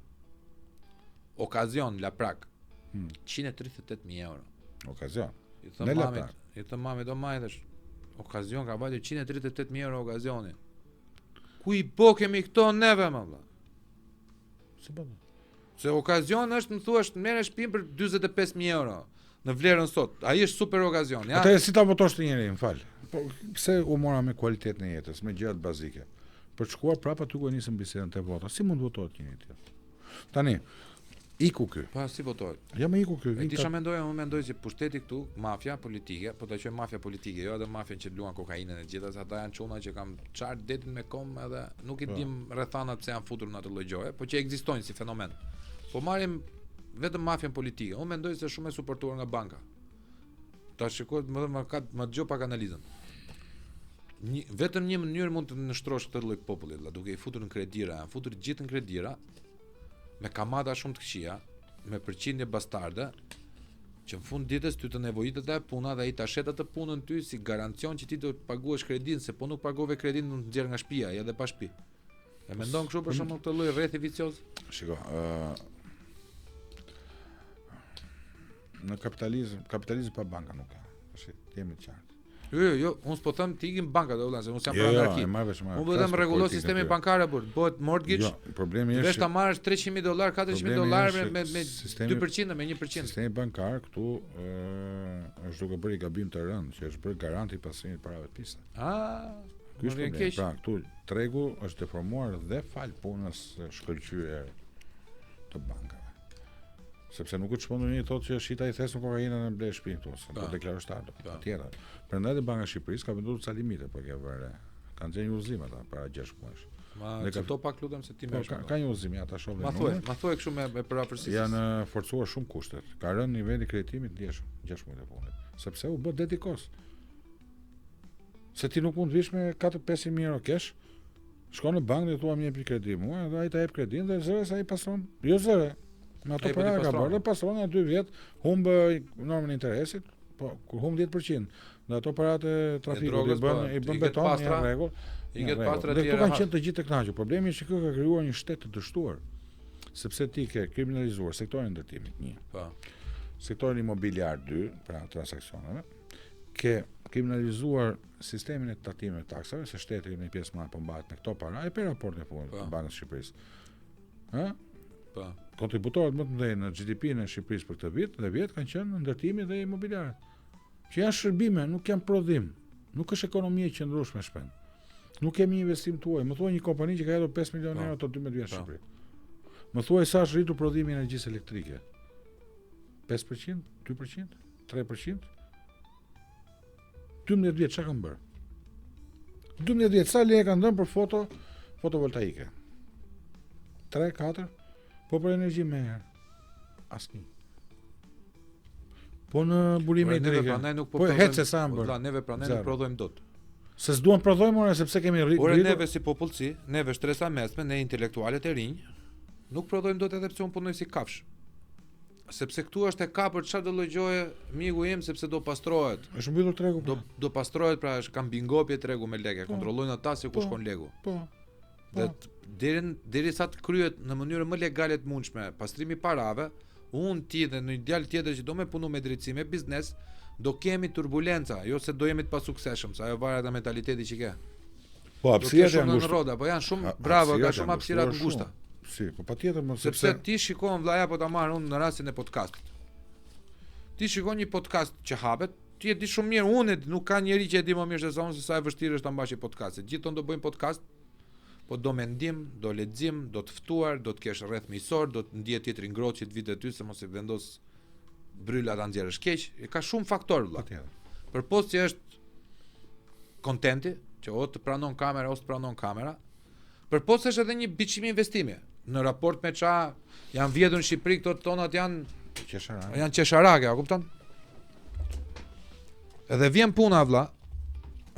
Okazion la prak. 138.000 euro. Okazion. I them mamit, do majtesh. Okazion ka bërë 138.000 euro okazioni. Ku i po kemi këto neve më valla? Si po? Se okazion është, më thuash, merresh shtëpi për 45.000 euro në vlerën sot. Ai është super okazion, ja. Atë si ta votosh ti njëri, m'fal. Po pse u mora me cilësinë e jetës, me gjërat bazike? Për të shkuar prapa ty ku nisëm bisedën te vota. Si mund votohet njëri tjetër? Tani, iku ky. Pa si votohet? Ja më iku ky. E tisha unë mendoj si pushteti këtu, mafia politike, po ta quaj mafia politike, jo edhe mafia që luan kokainën e gjitha, ata janë çuna që kanë çart detin me kom edhe nuk i dim rrethanat pse janë futur në atë lloj gjoje, po që ekzistojnë si fenomen. Po marrim vetëm mafian politike. Unë mendoj se shumë e suportuar nga banka. Ta shikoj më dëgjoj pak analizën. Vetëm një mënyrë mund të nështrosh këtë lloj popullit, duke i futur në kredira, janë futur gjithë në kredira me kamata shumë të këqija, me përqindje bastarde, që në fund ditës ty të nevojitet e puna dhe ai ta shet atë punën ty si garancion që ti do të paguash kredin, se po nuk pagove kredin do të nxjerr nga shtëpia, edhe pa shtëpi. E mendon kështu për shembull këtë lloj rrethi vicioz? Shiko, në kapitalizëm pa banka nuk ka. Jemi të qartë. Jo, unë s'po them ti ikim banka do vëllazë, unë jam për anarki. Unë vetëm rregulloj sistemin bankar apo bëhet mortgage. Jo, problemi është vesh ta marrësh $300,000, $400,000 me 2% me 1%. Sistemi bankar këtu është duke bërë gabim të rënd, që është bërë garanti pasrimit të parave të pista. Ky është problemi. Pra, këtu tregu është deformuar dhe fal punës shkëlqyer të bankave. Sepse nuk është shpondur një thotë që shita i thesën kokainën në ble shtëpi këtu, se do deklarosh ta. Patjetër. Prandaj Banka e Shqipërisë ka vendosur ca limite për kjo vëre. Kanë dhënë udhëzim ata para 6 muajsh. Ma çto pak lutem se ti më ka një udhëzim ata shohin. Ma thuaj kështu me përafërsisë. Janë forcuar shumë kushtet. Ka rënë niveli kreditimit ndjeshëm 6 muaj të punit. Sepse u bë dedikos. Se ti nuk mund të vish me 4-500 euro cash. Shkon në bankë dhe thua më jep kredi mua, dhe ai ta jep kredin dhe zëre sa ai pastron. Jo zëre. Me ato para ka bërë, pastron në 2 vjet, humb normën e interesit, po kur humb 10%, dhe ato paratë trafikut i bën beton në rregull. I gjet pastra të tjera. Këto kanë qenë të gjithë të kënaqur. Problemi është që kjo ka krijuar një shtet të dështuar. Sepse ti ke kriminalizuar sektorin e ndërtimit 1. Po. Sektorin imobiliar 2, pra transaksioneve. Ke kriminalizuar sistemin e tatimeve të taksave, se shteti në pjesë më po mbahet me këto para, e për raportin e fundit të Bankës së Shqipërisë. Ë? Po. Kontributorët më të mëdhenj në GDP-n e Shqipërisë për këtë vit kanë qenë ndërtimi dhe imobiliaret. Që janë shërbime, nuk janë prodhim. Nuk është ekonomia e qëndrueshme shpend. Nuk kemi investim tuaj. Më thuaj një kompani që ka hedhur 5 milionë euro të 12 vjet në Shqipëri. Më thuaj sa është rritur prodhimi i energjisë elektrike? 5%, 2%, 3%? 12 vjet çka kanë bërë? 12 vjet sa lekë kanë dhënë për fotovoltaike? 3, 4? Po për energji me herë. Asnjë. Po në burime elektrike. Po hecë sa më bërë. Neve prandaj nuk prodhojmë dot. Se s'duam prodhojmë ora sepse kemi rritur. Por neve si popullsi, neve shtresa mesme, ne intelektualet e rinj, nuk prodhojmë dot edhe pse un punoj si kafsh. Sepse këtu është e kapur çfarë do lloj gjoje miku im sepse do pastrohet. Është mbyllur tregu. Do pastrohet, pra është ka mbingopje tregu me lekë, kontrollojnë ata se ku shkon legu. Po. Dhe derisa të kryhet në mënyrë më legale të mundshme pastrimi parave, unë ti dhe në ideal tjetër që do me punu me drejtësi me biznes, do kemi turbulenca, jo se do jemi të pasukseshëm, sa ajo varet nga mentaliteti që ke. Po hapësirat janë ngushta. Po janë shumë bravo, ka shumë hapësira të ngushta. Si, po patjetër më sepse ti shikon vllaja po ta marr unë në rastin e podcastit. Ti shikon një podcast që hapet, ti e di shumë mirë, unë nuk ka njeri që e di më mirë se sa e vështirë është ta mbash podcastin. Gjithë do bëjmë podcast. Po do mendim, do lexim, do të ftuar, do të kesh rreth miqësor, do të ndihet tjetri ngrohtë që të vitë ty se mos i vendos bryla ta nxjerrësh keq. Ka shumë faktorë vëlla. Patjetër. Përpos që është kontenti, që o të pranon kamera ose të pranon kamera, përpos është edhe një biçim investimi. Në raport me ça janë vjedhur në Shqipëri këto tonat janë qesharake. Janë qesharake, a kupton? Edhe vjen puna vëlla.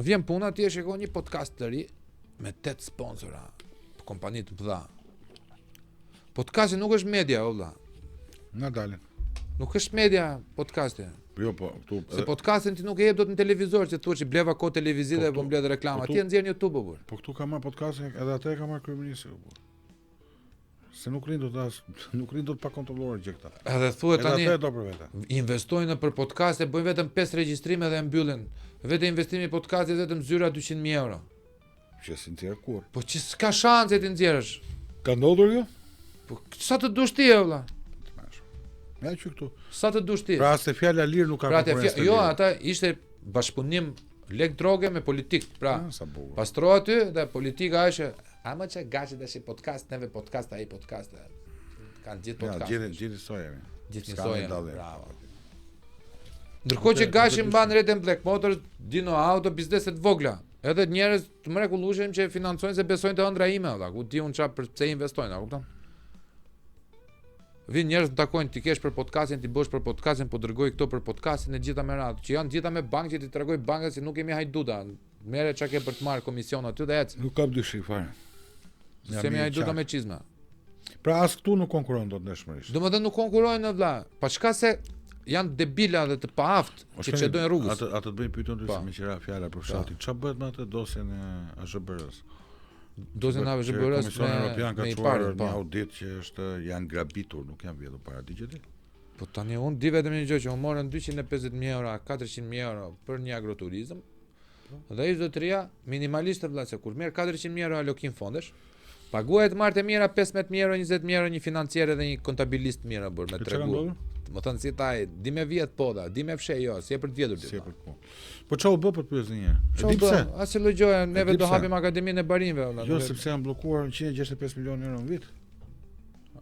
Vjen puna ti e shikon një podcast të ri me 8 sponsora, kompani të mëdha. Podcasti nuk është media, vëlla. Na dalin. Nuk është media podcasti. Jo, po këtu. Se podcastin ti nuk e jep dot në televizor, që thua që bleva kohë televizive po mbledh reklama. Ti e nxjerr në YouTube po. Po këtu ka marr podcastin, edhe atë ka marr kryeministri po. Se nuk rrin dot pa kontrolluar gjë këta. Edhe thuhet tani. Edhe atë do për vetë. Investojnë në për podcaste, bëjnë vetëm 5 regjistrime dhe e mbyllin. Vetë investimi i podcastit vetëm zyra 200.000 euro. Që si nxjerr kur. Po që s'ka shanse ti nxjerrësh. Ka ndodhur kjo? Po sa të dush ti vëlla? Ja që këtu. Sa të dush ti? Pra se fjala lirë nuk ka konkurrencë. Jo, ata ishte bashkëpunim lek droge me politik. Pra, pastrohet aty dhe politika është ama që gaçi tash podcast, neve podcast ai podcast. kanë gjithë podcast. Gjithë sojemi. Gjithë njësojemi. Bravo. Ndërkohë që gashin mban Red and Black Motors, Dino Auto, bizneset vogla. Edhe njerëz të mrekullueshëm që financojnë se besojnë te ëndra ime, valla, ku di un çfarë pse investojnë, a kupton? Vin njerëz të takojnë, ti kesh për podcastin, ti bësh për podcastin, po dërgoj këto për podcastin e gjitha me radhë, që janë gjitha me bankë që ti tregoj bankës se nuk kemi hajduta. Merre çka ke për të marrë komision aty dhe ec. Nuk kam dyshim fare. Semi hajduta me çizma. Pra as këtu nuk konkuron dot ndeshmërisht. Domethënë nuk konkurojnë vlla. Pa çka se janë debila dhe të paaft që çedojnë rrugës. Atë të bëjnë pyetën ty me qira fjala për fshatin. Ç'a bëhet me atë dosjen e AZBR-s? Dosjen e AZBR-s Komisioni Evropian ka çuar një audit që janë grabitur, nuk janë vjedhur para digjeti. Po tani unë di vetëm një gjë që u morën 250.000 euro, 400.000 euro për një agroturizëm. Dhe ai zotëria minimalisht vëlla se kur merr 400.000 euro alokim fondesh, paguhet marrë të mira 15.000 euro, 20.000 euro një financier dhe një kontabilist mirë bër me tregu. Më thënë si taj, di me vjet po da, di me fshe jo, si e për të vjetur si e për të po. Po çau bë për të pyesur një. E di pse? As e logjoja, neve do hapim akademinë e barinëve. Jo, sepse janë bllokuar 165 milionë euro në vit.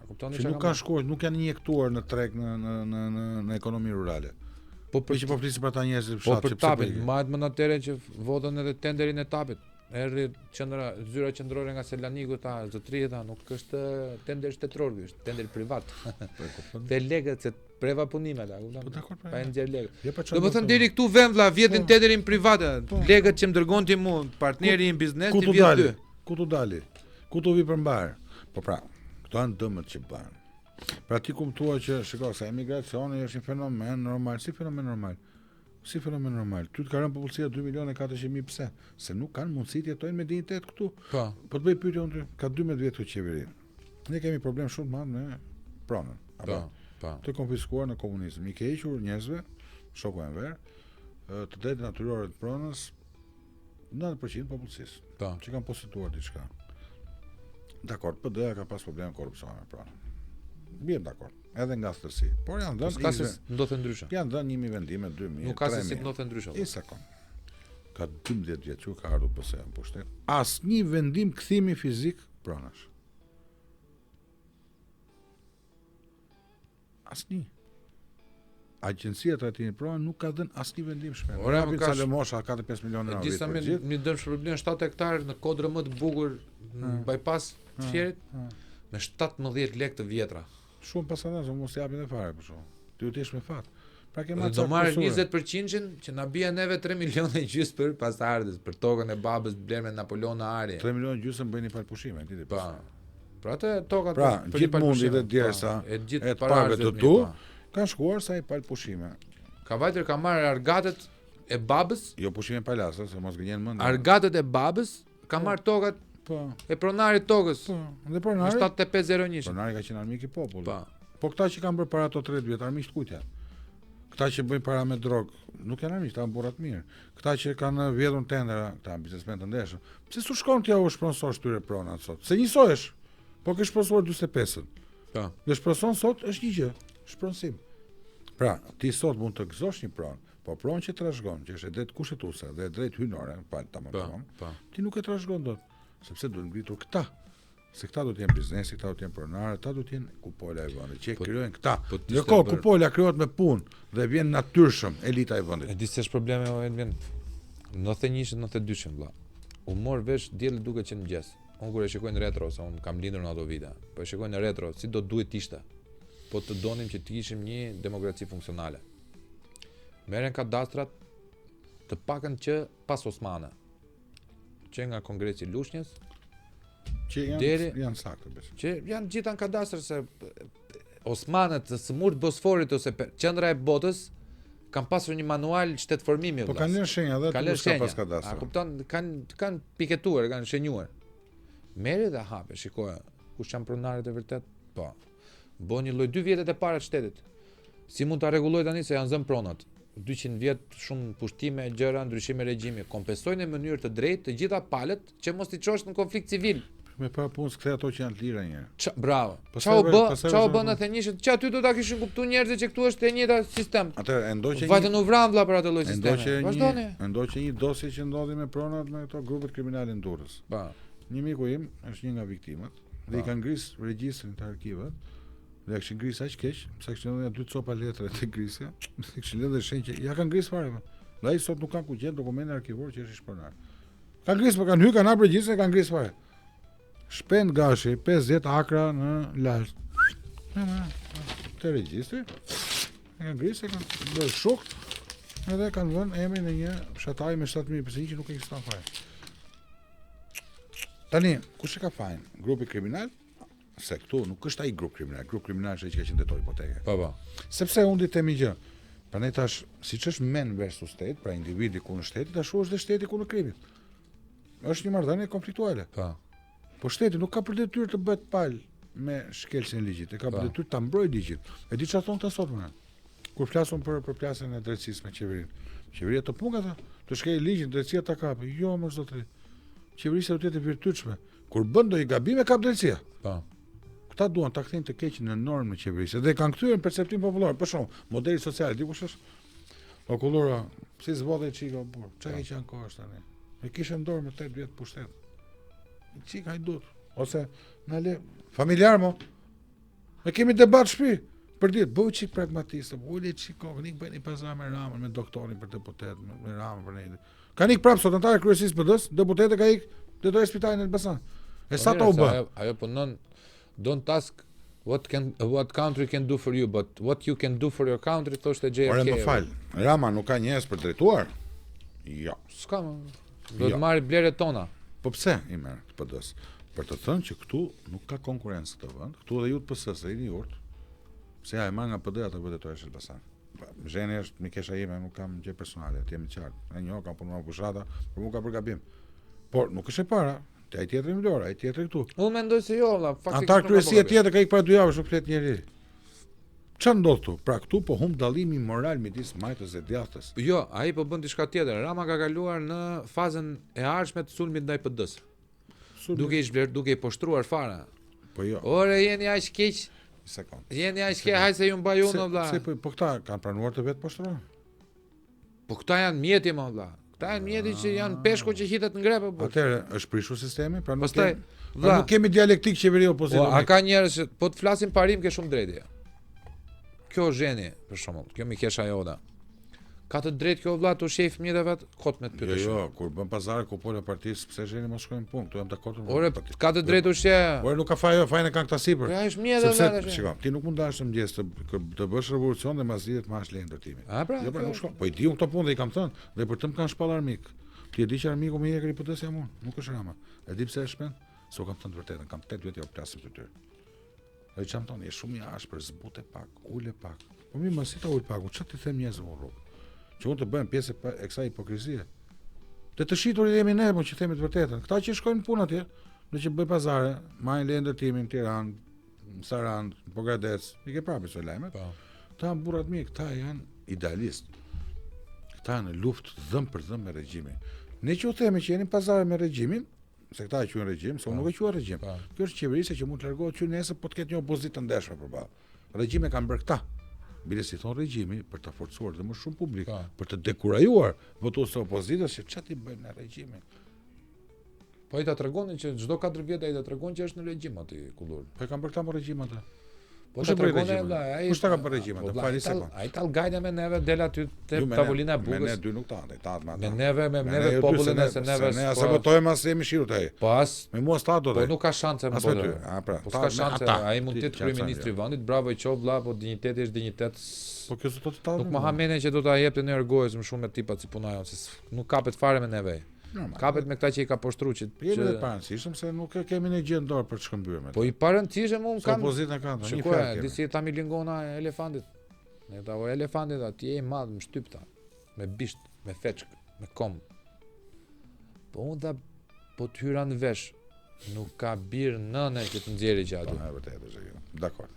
Kuptoni që nuk kanë shkuar, nuk janë injektuar në treg në ekonomi rurale. Po për që po flisim për ata njerëz të fshatit. Po për tapin, mahet më natëre që votën edhe tenderin e tapit. Erdhi zyra qendrore nga Selaniku tha, zotëria tha, nuk është tender shtetëror, është tender privat. Te legët se preva punime ata, kupton? Pa nxjerr legë. Domethënë deri këtu vën vlla, vjetin tenderin privat. Legët që më dërgon ti mua, partneri im biznes, ti vjet ty. Ku tu dali? Ku tu vi përmbar? Po pra, këto janë dëmët që bën. Pra ti kuptua që shikoj sa emigracioni është një fenomen normal, si fenomen normal. Si fenomen normal. Ty të ka rënë popullsia 2.400.000 pse? Se nuk kanë mundësi të jetojnë me dinjitet këtu. Po të bëj pyetje unë, ka 12 vjet këtë qeveri. Ne kemi problem shumë të madh me pronën. Po. Të konfiskuar në komunizëm. I ke hequr njerëzve, shoku Enver, të drejtë natyrore të pronës 90% popullsisë. Që kanë posituar diçka. Dakor, PD-ja ka pas probleme korrupsione me pronën. Bien dakord. Edhe nga stërsi. Por janë dhënë ndodhen ndryshe. Janë dhënë 1.000 vendime, 2.000. Nuk ka se si ndodhen ndryshe. Një sekond. Ka 12 vjet që ka ardhur PS në pushtet. Asnjë vendim kthimi fizik pronash. Asnjë. Agjencia Trajtimi Pronë nuk ka dhënë asnjë vendim shpejt. Ora më ka Salomosha 45 milionë euro. Disa mi dëm shpërblim 7 hektar në kodrë më të bukur bypass Fierit me 17 lekë të vjetra. Shumë pasanë, mos japin e fare për shkak. Ti u tish me fat. Pra ke do marrë 20% që na bie neve 3 milionë e gjys për pasardhës, për tokën e babës bler me Napoleon Ari. 3 milionë gjys bëjnë një palpushime, ti di. Po. Pra atë tokat për një palpushime dhe djersa e gjithë parave të tu kanë shkuar sa i palpushime. Ka vajtur ka marrë argatet e babës. Jo pushime palasa, se mos gënjen mend. Argatet e babës ka marrë tokat. Po. E pronarit tokës. Po. Dhe pronari 7501. Pronari ka qenë armik i popullit. Po këta që kanë bërë para ato 30 vjet, armiq të kujt janë? Këta që bëjnë para me drogë, nuk janë armiq, ta burrat mirë. Këta që kanë vjedhur tendera, këta biznesmen të ndeshëm. Pse s'u shkon ti u shpronsosh tyre pronat sot? Se njësohesh. Po ke shpronsuar 45-ën. Po. Dhe shpronson sot është një gjë, shpronsim. Pra, ti sot mund të gëzosh një pronë, po pronë që trashëgon, që është e drejtë kushtetuese dhe e drejtë hyjnore, ti nuk e trashëgon dot. Sepse duhet ngritur këta. Se këta do të jenë biznesi, këta do të jenë pronarë, këta do të jenë kupola e vendit. Që krijojnë këta. Ndërkohë kupola krijohet me punë dhe vjen natyrshëm elita e vendit. E di se është problemi vjen 91-92 vëlla. U mor vesh diell duke qenë mëngjes. Unë kur e shikoj në retro, se unë kam lindur në ato vite. Po e shikoj në retro, si do duhet të ishte. Po të donim që të ishim një demokraci funksionale. Merren kadastrat të pakën që pas Osmane. Që nga Kongresi i Lushnjës, që janë saktë besoj. Që janë gjithë në kadastër se Osmanët të smurt Bosforit ose qendra e botës kanë pasur një manual shtetformimi. Po kanë lënë shenja dhe kanë lënë pas kadastrit. A kupton, kanë piketuar, kanë shenjuar. Merri dhe hape, shikoja, kush janë pronarët e vërtet? Po. Bën një lloj 2 vjetet e para të shtetit. Si mund ta rregulloj tani se janë zënë pronat? 200 vjet shumë pushtime, gjëra, ndryshime regjimi, kompensojnë në mënyrë të drejtë të gjitha palët që mos i çosh në konflikt civil. Me para punës kthej ato që janë të lira një. Bravo. Çao bë në thënishët, që aty do ta kishin kuptuar njerëzit që këtu është e njëjta sistem. Atëherë e ndoqë. Vajtën u vran vëlla për atë lloj sistemi. Vazhdoni. Ndoqë një dosje që ndodhi me pronat me këto grupet kriminale në Durrës. Po. Një miku im është një nga viktimat dhe i kanë ngris regjistrin të arkivave Dhe kishin ngrisë aq keq, sa kishin dhënë 2 copa letre të ngrisja, kishin lënë shenjë që ja kanë ngrisë fare. Dhe ai sot nuk ka ku gjet dokumente arkivor që është shpërndar. Kanë ngrisë, po kanë hyrë kanë hapur regjistrin, kanë ngrisë fare. Shpend gashi 50 akra në lart. Te regjistri. Kanë ngrisë, kanë bërë shok. Edhe kanë vënë emrin e një fshatari me 7000 pesë që nuk ekziston fare. Tani, kush e ka fajin? Grupi kriminal? Se këtu nuk është ai grup kriminal. Grup kriminal është ai që ka qenë detoj hipoteke. Po. Sepse unë themi gjë. Prandaj tash, siç është men versus stet, pra individi kundër shtetit, tash është dhe shteti kundër krimit. Është një marrëdhënie konfliktuale. Po shteti nuk ka për detyrë të bëhet pal me shkelsin e ligjit, e ka për detyrë ta mbrojë ligjin. E di çfarë thon këta sot më. Kur flasun për plasjen e drejtësisë me qeverinë. Qeveria të punë ata, të shkelë ligjin, drejtësia ta kapë. Jo, më zotëri. Qeveria do të jetë virtytshme. Kur bën ndonjë gabim e kap drejtësia. Po. Këta duan ta kthejnë të keqin në normë në qeverisë. Dhe kanë kthyer në perceptim popullor. Për shembull, modeli social, dikush është. O kullura, si zbodhej çika burr. Çka që janë kohë tani. E kishën dorë me 8 vjet pushtet. Çika hajdut. Ose na le familjar mo. Ne kemi debat shtëpi. Për ditë, bëu çik pragmatist, uli çik kokën, nik bëni pazar me Ramën, me doktorin për deputet, me Ramën për ne. Ka nik prap sot antar kryesisë PD-s, deputete ka ik detoj spitalin në Elbasan. E sa ta u bë? Ajo punon don't ask what country can do for you, but what you can do for your country, thoshte JFK. Ore më fal. Rama nuk ka njerëz për drejtuar? Jo. S'ka më. Do të marrë bleret tona. Po pse i merr të PD-s? Për të thënë që këtu nuk ka konkurrencë këtë vend. Këtu dhe ju të PS-s rini urt. Pse ja e marr nga PD ato vetetorësh Elbasan. Zheni është mikesha ime, nuk kam gjë personale, të jemi të qartë. E njoh, kam punuar fushata, por nuk ka për gabim. Por nuk është e para, te ai tjetri më dorë, ai tjetri këtu. Unë mendoj se jo, valla, faktikisht. Antar kryesia tjetër ka ik para 2 javësh, nuk flet njëri. Çfarë ndodh këtu? Pra këtu po humb dallimi moral midis majtës dhe djathtës. Jo, ai po bën diçka tjetër. Rama ka kaluar në fazën e ardhshme të sulmit ndaj PD-s. Duke i zhvler, duke i poshtruar fare. Po jo. Ore jeni aq keq. Sekond. Jeni aq keq, hajde se ju mbaj unë valla. Se po këta kanë planuar të vetë poshtruar. Po këta janë mjeti më valla. Këta janë mjeti që janë peshku që hitet në grepë. Atëherë është prishur sistemi, pra nuk Pastaj, nuk kemi dialektik qeveri opozitë. Po a ka njerëz që po të flasin parim ke shumë drejtë. Kjo zheni, për shembull, kjo mi kesha joda. Ka të drejtë kjo vlla të shef fëmijët e vet, kot me të pyetësh. Jo, kur bën pazar ku pola partisë, pse zheni mos shkojnë punë, këtu jam dakord. Ore, ka të drejtë ushje. Ore nuk ka fajë, fajin e kanë këta sipër. Ja është mjet edhe vetë. Shikoj, ti nuk mund dash të mëngjes të bësh revolucion dhe mbasdihet mash lehen ndërtimi. Jo, pra nuk shkon. Po i diun këto punë dhe i kam thënë, dhe për të më kanë shpall armik. Ti e di që armiku më jekri PD-s jam unë, nuk është Rama. E di pse është shpend? Se u kam thënë të vërtetën, kam 8 vjet jo plasim të tyre. Ai çam thonë, je shumë i ashpër, zbute pak, ule pak. Po mi mos i ta ul pak, çfarë ti them njerëz në rrugë? Që unë të bëjmë pjesë e kësaj hipokrizie. Të shiturit jemi ne, po që themi të vërtetën. Këta që shkojnë punë atje, në që bëj pazare, majnë lejnë ndërtimin, Tiranë, Sarandë, Pogradec, i ke prapë këto lajmet. Këta janë burrat mirë, këta janë idealistë. Këta janë në luftë dhëm për dhëm me regjimin. Ne që u themi që jeni pazare me regjimin, se këta e quajnë regjim, se unë nuk e quaj regjim. Kjo është qeverisja që mund të largohet që nesër po të ketë një opozitë të ndeshme përballë. Regjime kanë bërë këta. Bile si thon regjimi për të forcuar dhe më shumë publik, për të dekurajuar votues të opozitës që çati bëjnë në regjimin. Po ai ta tregonin që çdo 4 vjet ai ta tregon që është në regjim aty kullur. Po e kanë bërë këta më regjim atë. Po ta tregonin ai. Kush ta ka bërë regjim atë? Fali sekond. Ai tall gajda me neve del aty te tavolina e bukës. Me ne dy nuk ta, ta me ata. Me neve popullin se neve. Ne as votojmë as jemi shirut ai. Po as me mua sta do të. Po nuk ka shanse më botë. Po ka shanse, ai mund të jetë kryeministri i vendit, bravo i qof vlla, po dinjiteti është dinjitet. Po kjo do të tallë. Nuk Mohamedi që do ta jepte në ergojës më shumë me tipat si punojnë, se nuk kapet fare me neve. Kapet me këta që i ka poshtruar që jemi të parancishëm se nuk kemi ne gjë në dorë për të shkëmbyer me. Po i parancishëm un kam. Opozita kanë një fjalë. Disi ta mi lingona e elefantit. Ne ta voj elefantit aty i madh më shtypta, me bisht, me feçk, me kom. Po un ta po të hyra në vesh. Nuk ka bir nënë që të nxjerrë që aty. Po vërtet është kjo. Dakor.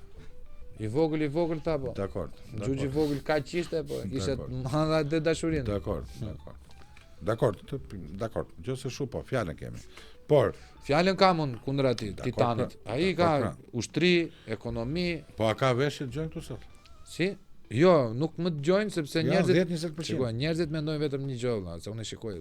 I vogël ta po. Dakor. Xhuxhi vogël ka qishte po, ishte madha dhe dashurinë. Dakor. Dakor. Gjose shu po, fjalën kemi. Por fjalën kam unë kundër atij Titanit. Ai ka ushtri, ekonomi. Po a ka veshje dëgjojnë këtu sot? Si? Jo, nuk më dëgjojnë sepse njerëzit 10-20%. Shikoj, njerëzit mendojnë vetëm një gjë, valla, se unë shikoj.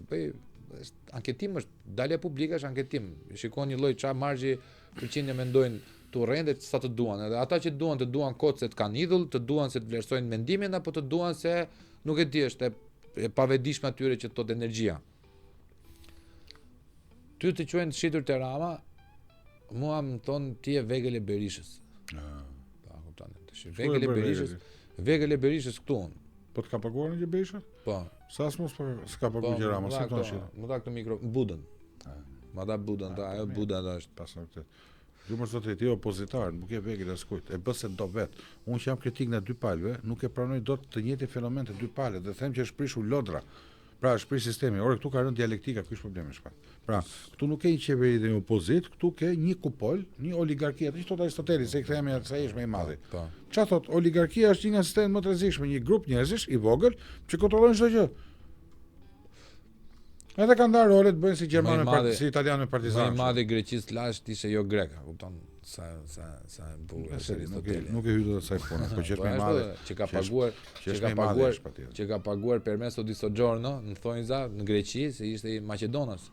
Anketim është dalja publike është anketim. Shikoni një lloj çfarë margji përqindje mendojnë tu rrende sa të duan. Edhe ata që të duan kot se të kanë idhull, të duan se të vlerësojnë mendimin apo të duan se nuk e di është e pavetëdijshme atyre që tot energjia. Ty të quajnë të shitur te Rama, mua më thon ti e vegël e Berishës. Pa kupton. Vegël e Berishës këtu unë. Po të ka paguar një Berisha? Po. Sa s'ka paguar gjë Rama, sa tonë shit. Më dha këtë mikro, budën. Ma dha budën, ajo buda është. Pastaj këtë. Ju më thotë ti opozitar, nuk e vegël as kujt. E bën se do vet. Unë që jam kritik në dy palëve, nuk e pranoj dot të njëjtin fenomen të dy palëve, dhe them që është prishur lodra. Pra është prish sistemi. Ora këtu ka rënë dialektika, ky është problemi shpa. Pra, këtu nuk ke një qeveri dhe një opozit, këtu ke një kupol, një oligarki. Atë që thot Aristoteli, se i kthehemi se ai është më i madhi. Çfarë thot? Oligarkia është një nga sistemet më të rrezikshme, një grup njerëzish i vogël që kontrollojnë çdo gjë. Edhe kanë ndarë rolet bëjnë si gjermanë si italianë partizanë. Më i madhi Greqisë lashtë ishte jo greka, kupton? Sa bukur është Aristoteli. Nuk e hyrë asaj puna, po që është më i madhi. Që ka paguar Permesso di Soggiorno në thonjza në Greqi, se ishte i Maqedonas.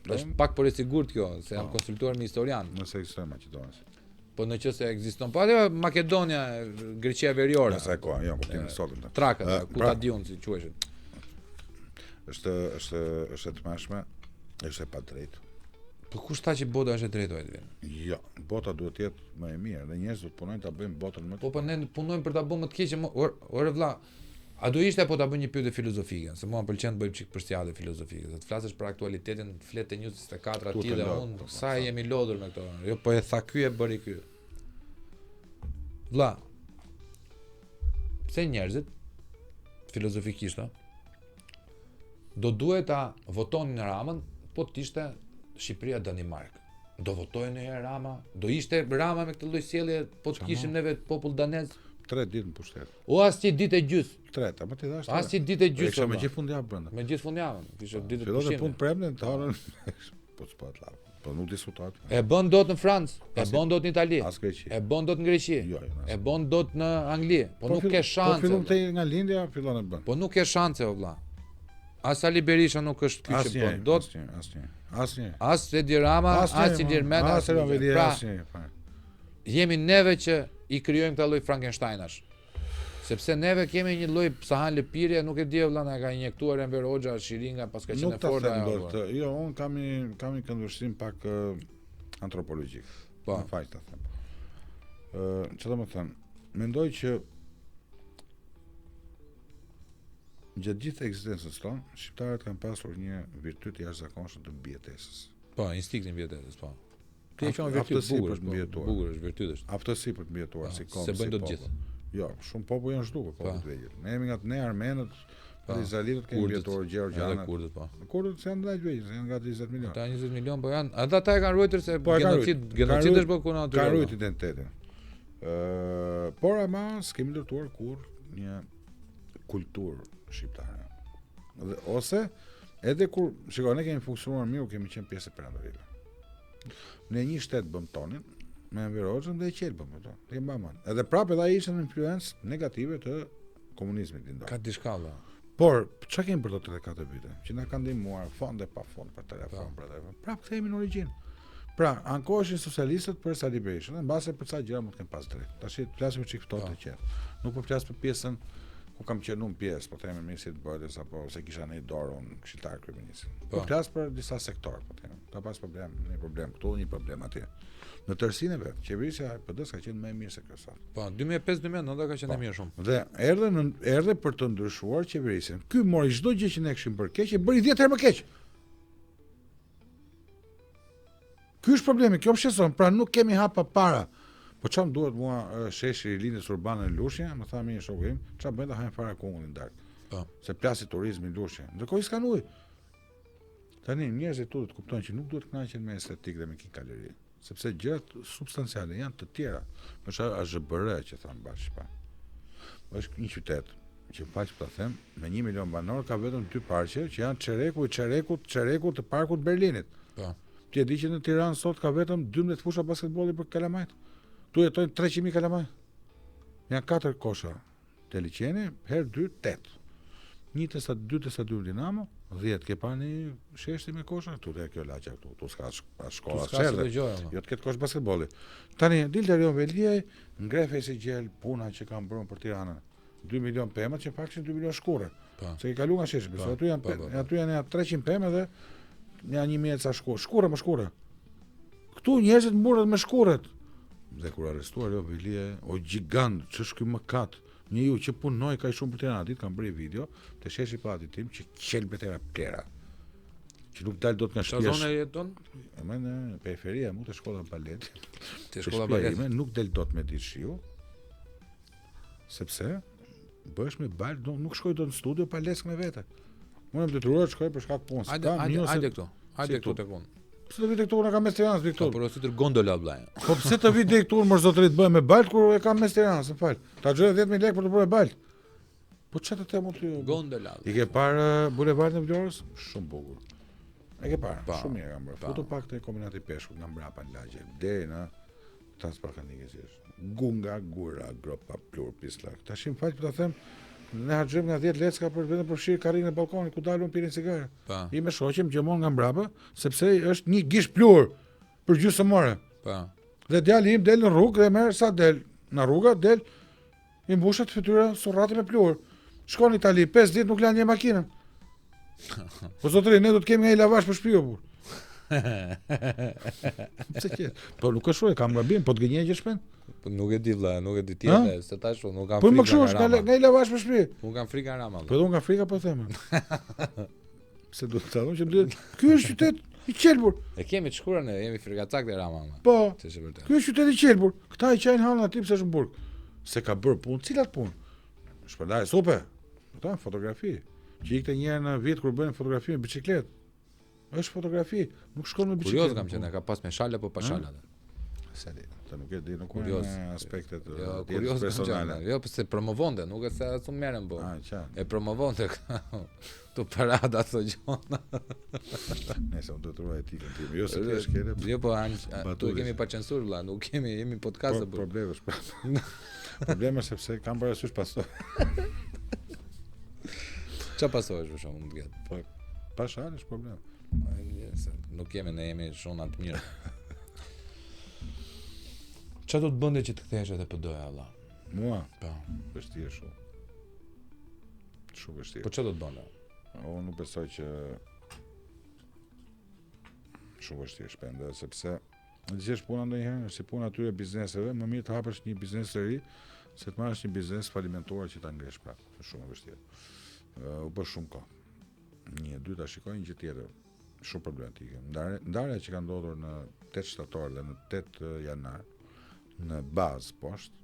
Është pak por e sigurt kjo, se jam konsultuar me historian. Nëse ekstrem Maqedonas. Po në qëse ekziston. Po ajo Makedonia, Greqia Veriore. Sa ko, jo, kuptimin e sotëm. Traka, ku ta diun si quheshin. është e tmeshme, është e padrejtë. Po kush tha që bota është e drejtë Edvin? Jo, bota duhet të jetë më e mirë, dhe njerëzit do të punojnë ta bëjnë botën më të. Po ne punojmë për ta bërë më të keq. Ore vlla, a do ishte apo ta bëj një pyetje filozofike? Se mua m'pëlqen të bëjmë çik përshtatje filozofike. Të flasësh për aktualitetin, flet te 24 aty dhe unë sa jemi lodhur me këto. Jo, po e tha ky e bëri ky. Vlla. Pse njerëzit filozofikisht do duhet ta votonin në Ramën, po të ishte Shqipëria Danimark. Do votojnë në herë Rama, do ishte Rama me këtë lloj sjellje, po të kishim neve popull danez 3 ditë në pushtet. O asnjë ditë e gjys. 3, apo ti dash? Asnjë ditë e gjys. Me gjithë fundjavë brenda. Me gjithë fundjavën, kishte ditë të pushimit. pushimit. Fillon punë premten, të harën. Po s'po të lap. Po nuk diskutohet. E bën dot në Francë, e bën dot në Itali. As Greqi. E bën dot në Greqi. E bën dot në Angli. Po nuk ke shanse. Po fillon te nga lindja, fillon e bën. Po nuk ke shanse o vlla. As Ali Berisha nuk është ky që bën dot. Asnjë. As Edi Rama, as Ilir Meta, pra, jemi neve që i krijojmë këtë lloj Frankensteinash. Sepse neve kemi një lloj sahan lëpirje, nuk e di vëlla na ka injektuar Enver Hoxha Shiringa pas ka qenë forta. Jo, un kam një këndvështrim pak antropologjik. Po. Në fakt ta them. Çfarë do të them? Mendoj që gjatë gjithë ekzistencës tonë, shqiptarët kanë pasur një virtyt jashtëzakonshëm të mbijetesës. Po, instinktin mbijetesës, po. Ti e quajmë virtyt bukur është virtyt është. Aftësi për të mbijetuar si kom. Se bëjnë dot gjithë. Jo, shumë popull janë zhdukur, popull të vegjël. Ne jemi nga ne armenët, izraelitët kemi mbjetuar gjeorgjanët. Kurdët, po. Kurdët janë ndaj vegjël, janë nga 20 milionë. Ata 20 milionë, po janë, ata e kanë ruajtur se genocid është bërë ku natyra. Kanë ruajtur identitetin. Por ama s'kemi ndërtuar kur një kulturë shqiptare. Ose edhe kur, shikoj, ne kemi funksionuar mirë, kemi qenë pjesë e perandorive. Ne një shtet bëm tonin, me Enver Hoxhën dhe e qelë bëm ato. Edhe prapë edhe ai ishte në influencë negative të komunizmit lindor. Ka diçka valla. Por çka kemi për to 34 vite? Që na kanë ndihmuar fonde pa fond për telefon, për telefon. Prapë kthehemi në origjinë. Pra, ankoheshin socialistët për Sali Berishën, mbase për sa gjëra mund të kenë pas drejt. Tash flasim çik ftohtë të qetë. Nuk po flas për pjesën ku kam qenë unë pjesë, po themi ministrit të bërës apo se kisha në dorë unë këshilltar kryeministit. Po flas për disa sektorë, po themi. Ka pas një problem këtu, një problem atje. Në tërësinë e vet, qeverisja e PD-s ka qenë më e mirë se kjo sot. Po, 2005-2009 ka qenë e mirë shumë. Dhe erdhe për të ndryshuar qeverisjen. Ky mori çdo gjë që ne kishim bërë keq e bëri 10 herë më keq. Ky është problemi, kjo më shqetëson, pra nuk kemi hapa para. Po çam duhet mua sheshi i lindjes urbane në Lushnjë, më tha mirë shoku im, çfarë bën ta hajmë fare kungullin dark. Po. Se plasi turizmi në Lushnjë. Ndërkohë s'kan ujë. Tani njerëzit këtu të kuptojnë që nuk duhet të kënaqen me estetikë dhe me kikaleri, sepse gjërat substanciale janë të tjera. Për shembull AZBR që thon bash pa. Është një qytet që faqe ta them, me 1 milion banor ka vetëm 2 parqe që janë Çereku të parkut Berlinit. Po. Ti e di që në Tiranë sot ka vetëm 12 fusha basketbolli për kalamajt. Tu jetojnë 300.000 kalamaj. Janë 4 kosha të liqeni, herë 2, 8. 2 Dinamo, 10 ke pa një sheshti me kosha, tu te kjo laqa këtu, tu s'ka shkolla s'ka çerdhe. Jo të ketë kosh basketbolli. Tani dilte Rion Veliaj, ngrefe si gjel puna që kanë bërë për Tiranën. 2 milion pemë që faktin 2 milion shkurë. Se ke kalu nga sheshi, përse aty janë 300 pemë dhe janë 1000 ca shkurë. Shkurë. Këtu njerëzit mburret me shkurët. Dhe kur arrestuar Rion Veliaj, o gjigant, ç'është ky mëkat? Njëju që punoi kaq shumë për Tiranë, ditë kanë bërë video te sheshi pati tim që qel betera plera. Që nuk dal dot nga shtëpia. Sa zonë jeton? Në periferia, mu te shkolla balet. Te shkolla balet nuk del dot me ditë shiu. Sepse bësh me bal, nuk shkoj dot në studio pa leskë me vete. Unë më detyruar të shkoj për shkak punës. Hajde këtu. Hajde këtu tek unë. Pse të vi tek këtu na kam mes Tiranës vi këtu. Po si të gondola vllai. Po pse të vi tek këtu mos zotërit bëhem me bal kur e kam mes Tiranës, më fal. Ta xhoj 10.000 lekë për të bërë bal. Po çfarë të them ty? Gondola. I ke parë bulevardin e Vlorës? Shumë bukur. E ke parë? Shumë mirë kam bërë. Foto pak te kombinati peshkut nga mbrapa në lagje deri në Transparkanike si është. Gunga, gura, gropa, plur, pislak. Tash më fal për ta them, ne harxojmë nga 10 lecka për vetëm për fshirë karrinë e balkonit ku dalun pirin cigare. I me shoqem gjemon nga mbrapa sepse është një gish plur për gjysmore. Dhe djali im del në rrugë dhe merr sa del në rruga del i mbushet fytyra surrati me plur. Shkon në Itali 5 ditë nuk lanë një makinën. Po zotëri ne do të kemi nga i lavash për shtëpi apo. Po nuk është kam gabim, po të gënjej që shpen. Po nuk e di vlla, nuk e di tjetër, se tash nuk kam frikë. Po më kshosh nga i lavash për shtëpi. Nuk kam frikë nga Rama. Po do nga frika po them. Se do të thonë që duhet. Ky është qytet i qelbur. E kemi të shkurën ne, jemi frikacak te Rama. Po. Ky është qytet i qelbur. Këta i qajnë hallën aty pse është në burg. Se ka bërë punë, cilat punë? Shpërndaj supe. Këto fotografi. Që ikte një herë në vit kur bëjnë fotografi me biçikletë. Është fotografi, nuk shkon me biçikletë. Kurios kam qenë, ka pas me shalë apo pa shalë atë. Sa di, të nuk e di, nuk kanë aspektet kurios personale. Jo, pse promovonte, nuk e se asu merren po. E promovonte tu parada ato gjona. Nëse unë do të ruaj etikën time. Jo se ti është kene. Jo po tu kemi pa censur vlla, nuk jemi podcast apo. Problemesh. Problemi është sepse kam parasysh pasoj. Çfarë pasojësh për shkakun mund të ketë? Po pa shalë është problem. Nuk jemi shumë të mirë. Çfarë do të bënte që të kthehesh edhe PD-ja valla? Mua? Po. Vështirë shumë. Shumë vështirë. Po çfarë do të bënte? Unë nuk besoj që shumë vështirë shpende, sepse në gjithë puna ndonjëherë, si puna atyre bizneseve, më mirë të hapësh një biznes të ri, se të marrësh një biznes falimentuar që ta ngresh prapë. Është shumë vështirë. U bë shumë kohë. Një, dy ta shikoj një gjë tjetër, shumë problematike. Ndarja që ka ndodhur në 8 shtator dhe në 8 janar, në bazë poshtë,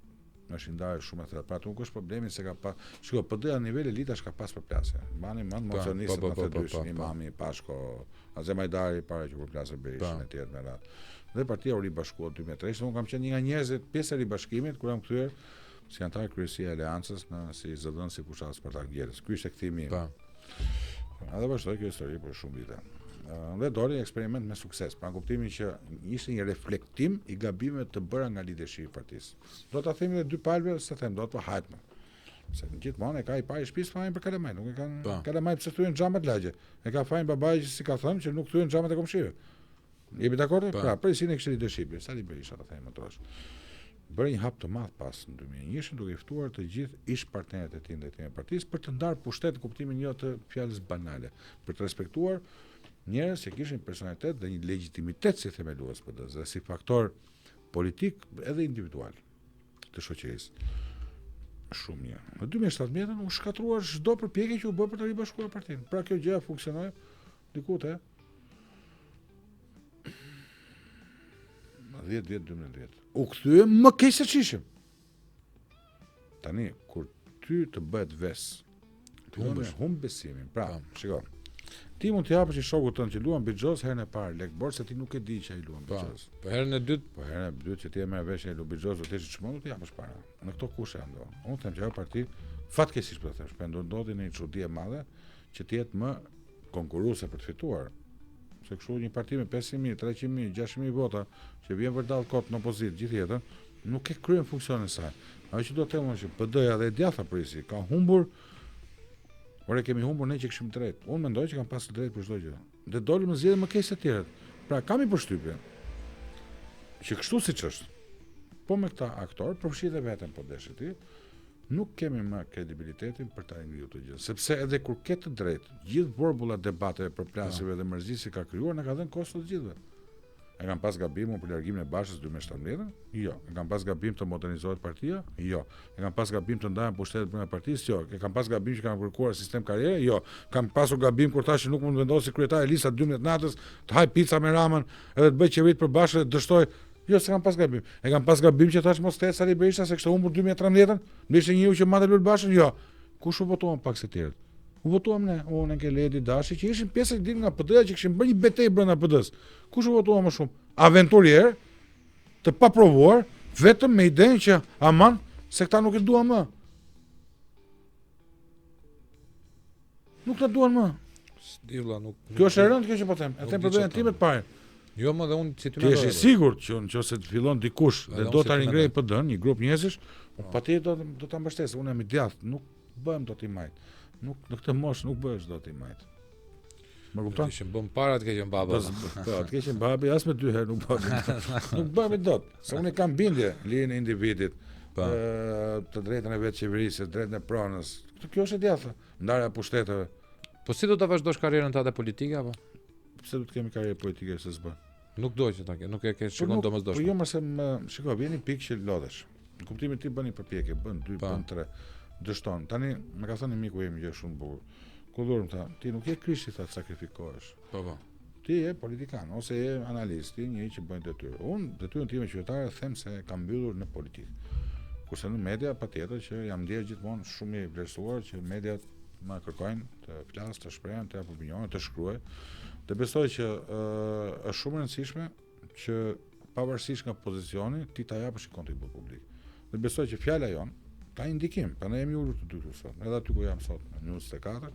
është ndarje shumë e thellë. Pra nuk është problemi se ka pas. Shikoj, PD-ja në nivel elitash ka pas përplasje. Mbani mend mocionistët në Fedysh, Imami, Pashko, Azem Hajdari para që përplasë Berishin e tjerë me radhë. Dhe partia u ribashkuat 2003, unë kam qenë një nga njerëzit pjesë e ribashkimit kur jam kthyer si antar kryesia e Aleancës në si zëdhën si fushat Spartak Djelës. Ky ishte kthimi im. Edhe vazhdoi kjo histori për shumë vite. Dhe doli eksperiment me sukses, pra në kuptimin që ishte një reflektim i gabimeve të bëra nga lidershi i partisë. Do ta themi edhe dy palëve, se them dot po hajtmë. Se gjithmonë e ka i pari shtëpisë fajin për Kalamaj, nuk e kanë Kalamaj pse thyen xhamat lagje. E ka fajin babai që si ka thënë që nuk thyen xhamat e komshive. Jemi dakord? Pra, përsi ne kishte leadershipi, Sali Berisha ta themi më trosh. Bëri një hap të madh pas në 2001 duke i ftuar të gjithë ish partnerët e tij ndaj partisë për të ndarë pushtet në kuptimin jo të fjalës banale, për të respektuar njerëz që kishin personalitet dhe një legjitimitet si themelues PD-s dhe si faktor politik edhe individual të shoqërisë. Shumë mirë. Në 2017 u shkatruar çdo përpjekje që u bë për të ribashkuar partinë. Pra kjo gjë funksionoi diku te 10 vjet 2010. U kthye më keq se çishim. Tani kur ty të bëhet ves, ti humb besimin. Pra, shiko. Ti mund të japësh shokut tënd që luan bixhoz herën e parë lek bor se ti nuk e di që ai luan bixhoz. Po herën e dytë, që ti e merr vesh ai lu bixhoz do të ishte çmendur të japësh para. Në këto kushte ndo. Unë them që ajo parti fatkeqësisht po them, ndodhi në një çudi e madhe që të jetë më konkurruese për të fituar. Se kështu një parti me 500.000, 300.000, 600.000 vota që vjen vërdall kot në opozitë gjithë jetën, nuk e kryen funksionin e saj. Ajo që do të them është që PD-ja dhe djatha prisi ka humbur Ore kemi humbur ne që kishim drejt. Unë mendoj që kam pasur drejt për çdo gjë. Dhe dolëm zgjedhje më keq se të tjerët. Pra kam i përshtypjen që kështu siç është. Po me këta aktor, përfshi dhe veten po desh ti, nuk kemi më kredibilitetin për ta ngritur të gjë. Sepse edhe kur ke të drejtë, gjithë borbullat debateve për plasjeve dhe mërzisë që ka krijuar na ka dhënë kosto të gjithëve. E kam pas gabimin për largimin e Bashës 2017? Jo. E kam pas gabim të modernizohet partia? Jo. E kam pas gabim të ndahen pushtetet brenda partisë? Jo. E kam pas gabim që kam kërkuar sistem karriere? Jo. Kam pasur gabim kur thashë nuk mund vendosi kryetari lista 12 natës, të haj pica me Ramën edhe të bëj qeverit për Bashkë dhe dështoj. Jo, se kam pas gabim. E kam pas gabim që thash mos ecë Sali Berisha se kishte humbur 2013-ën, ishte njëu që madhe Lul Bashën? Jo. Kush u votuan pak se tjerët? U votuam ne, unë në Keledi, Dashi, që ishin pjesë ditë nga PD-ja që kishin bërë një betejë brenda PD-s. Kush u votua më shumë? Aventurier, të paprovuar, vetëm me idenë që aman se këta nuk e duan më. Nuk ta duan më. Stilla nuk. Kjo është e rëndë kjo që po them. E them për veten time të parë. Jo, më dhe unë si ty Ti je i sigurt që nëse të fillon dikush dhe do ta ringrej PD-n, një grup njerëzish, patjetër do ta mbështesë. Unë jam i djathtë, nuk bëhem dot i majt. Nuk në këtë moshë nuk bëhesh dot i majt. Më kupton? Kishin bën para të keqen baba. Po, të keqen babi as me 2 herë nuk bëhem. Nuk bëhem dot. Se unë kam bindje lirin e individit, të drejtën e vetë qeverisë, drejtën e pronës. Kjo është e djathtë. Ndarja e pushteteve. Po si do ta vazhdosh karrierën tënde politike apo? Pse do të kemi karrierë politike se s'bën? Nuk do që ta ke, nuk e ke shikon domosdoshmë. Po jo më se shikoj, vjen një pikë që lodhesh. Në kuptimin ti bën një përpjekje, bën 2, bën 3. Dështon. Tani më ka thënë miku im gjë shumë bukur. Kullurm tha, ti nuk je Krishti tha të sakrifikohesh. Po. Ti je politikan ose je analist, ti një që bën detyrë. Unë detyrën time qytetare them se kam mbyllur në politikë. Kurse në media patjetër që jam ndjer gjithmonë shumë i vlerësuar që mediat më kërkojnë të flas, të shprehen, të jap opinione, të shkruaj. Dhe besoj që është shumë e rëndësishme që pavarësisht nga pozicioni ti ta japësh një kontribut publik. Dhe besoj që fjala jon ka indikim, prandaj jemi ulur të dy sot. Edhe aty ku jam sot në News 24,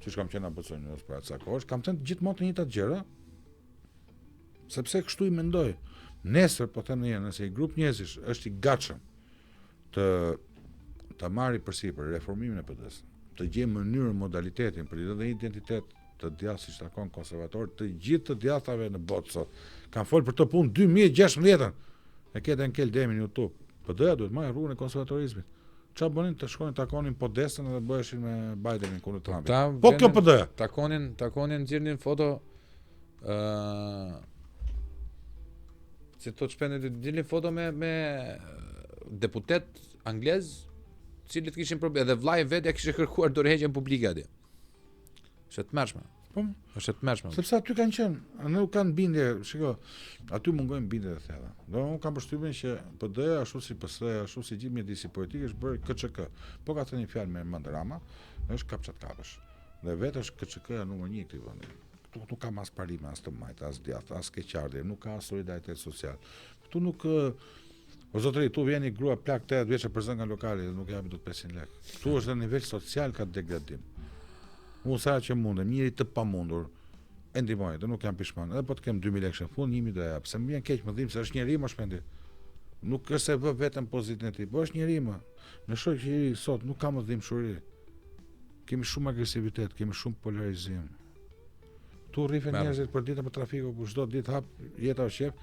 që kam qenë ABC News për atë kohë, kam thënë gjithmonë të njëjtat gjëra, sepse kështu i mendoj. Nesër po them një, nëse një grup njerëzish është i gatshëm të marrë përsipër reformimin e PD-s, të gjejë mënyrën, modalitetin për të dhënë identitet të djathtë siç takon konservator, të gjithë të djathtave në botë sot. Kanë folur për të punë 2016-ën. E ketë Enkel Demi në YouTube. PD-ja duhet marrë rrugën e konservatorizmit. Çfarë bënin të shkonin takonin Podestën dhe bëheshin me Bidenin kundër Trumpit. Po kjo PD-ja. Takonin nxjerrnin foto se të shpendin të dilin foto me deputet anglez, cilët kishin problem, edhe vllai vetë ja kishte kërkuar dorëheqjen publike atje. Është të mërshme. Po, është të mërshme. Sepse aty kanë qenë, nuk kanë bindje, shiko, aty mungojnë bindje të thella. Do unë kam përshtypjen që PD-ja ashtu si PS-ja, ashtu si gjithë mjedisi politik është bërë KÇK. Po ka thënë një fjalë me Mandrama, është kapçat kapësh. Dhe vetë është KÇK-ja numër 1 këtij vendi. Këtu nuk ka as parime, as të majtë, as djathtë, as keqardhje, nuk ka solidaritet social. Këtu nuk o zotëri, tu vjen një grua plak 8 vjeçë për zënë nga lokali dhe nuk japi dot 500 lekë. Këtu është në nivel social ka degradim. Unë sa që mundem, njëri të pamundur, e ndihmoj, dhe nuk jam pishman, edhe po të kem 2000 lekë në fund, 1000 do jap. Se më vjen keq më dhimbje se është njeri më shpendi. Nuk është se vë vetëm pozitin e tij, po është njeri më. Në shoqëri sot nuk ka më dhimbshuri. Kemi shumë agresivitet, kemi shumë polarizim. Tu rrifen njerëzit për ditën për trafiku, ku çdo ditë hap jeta o shef,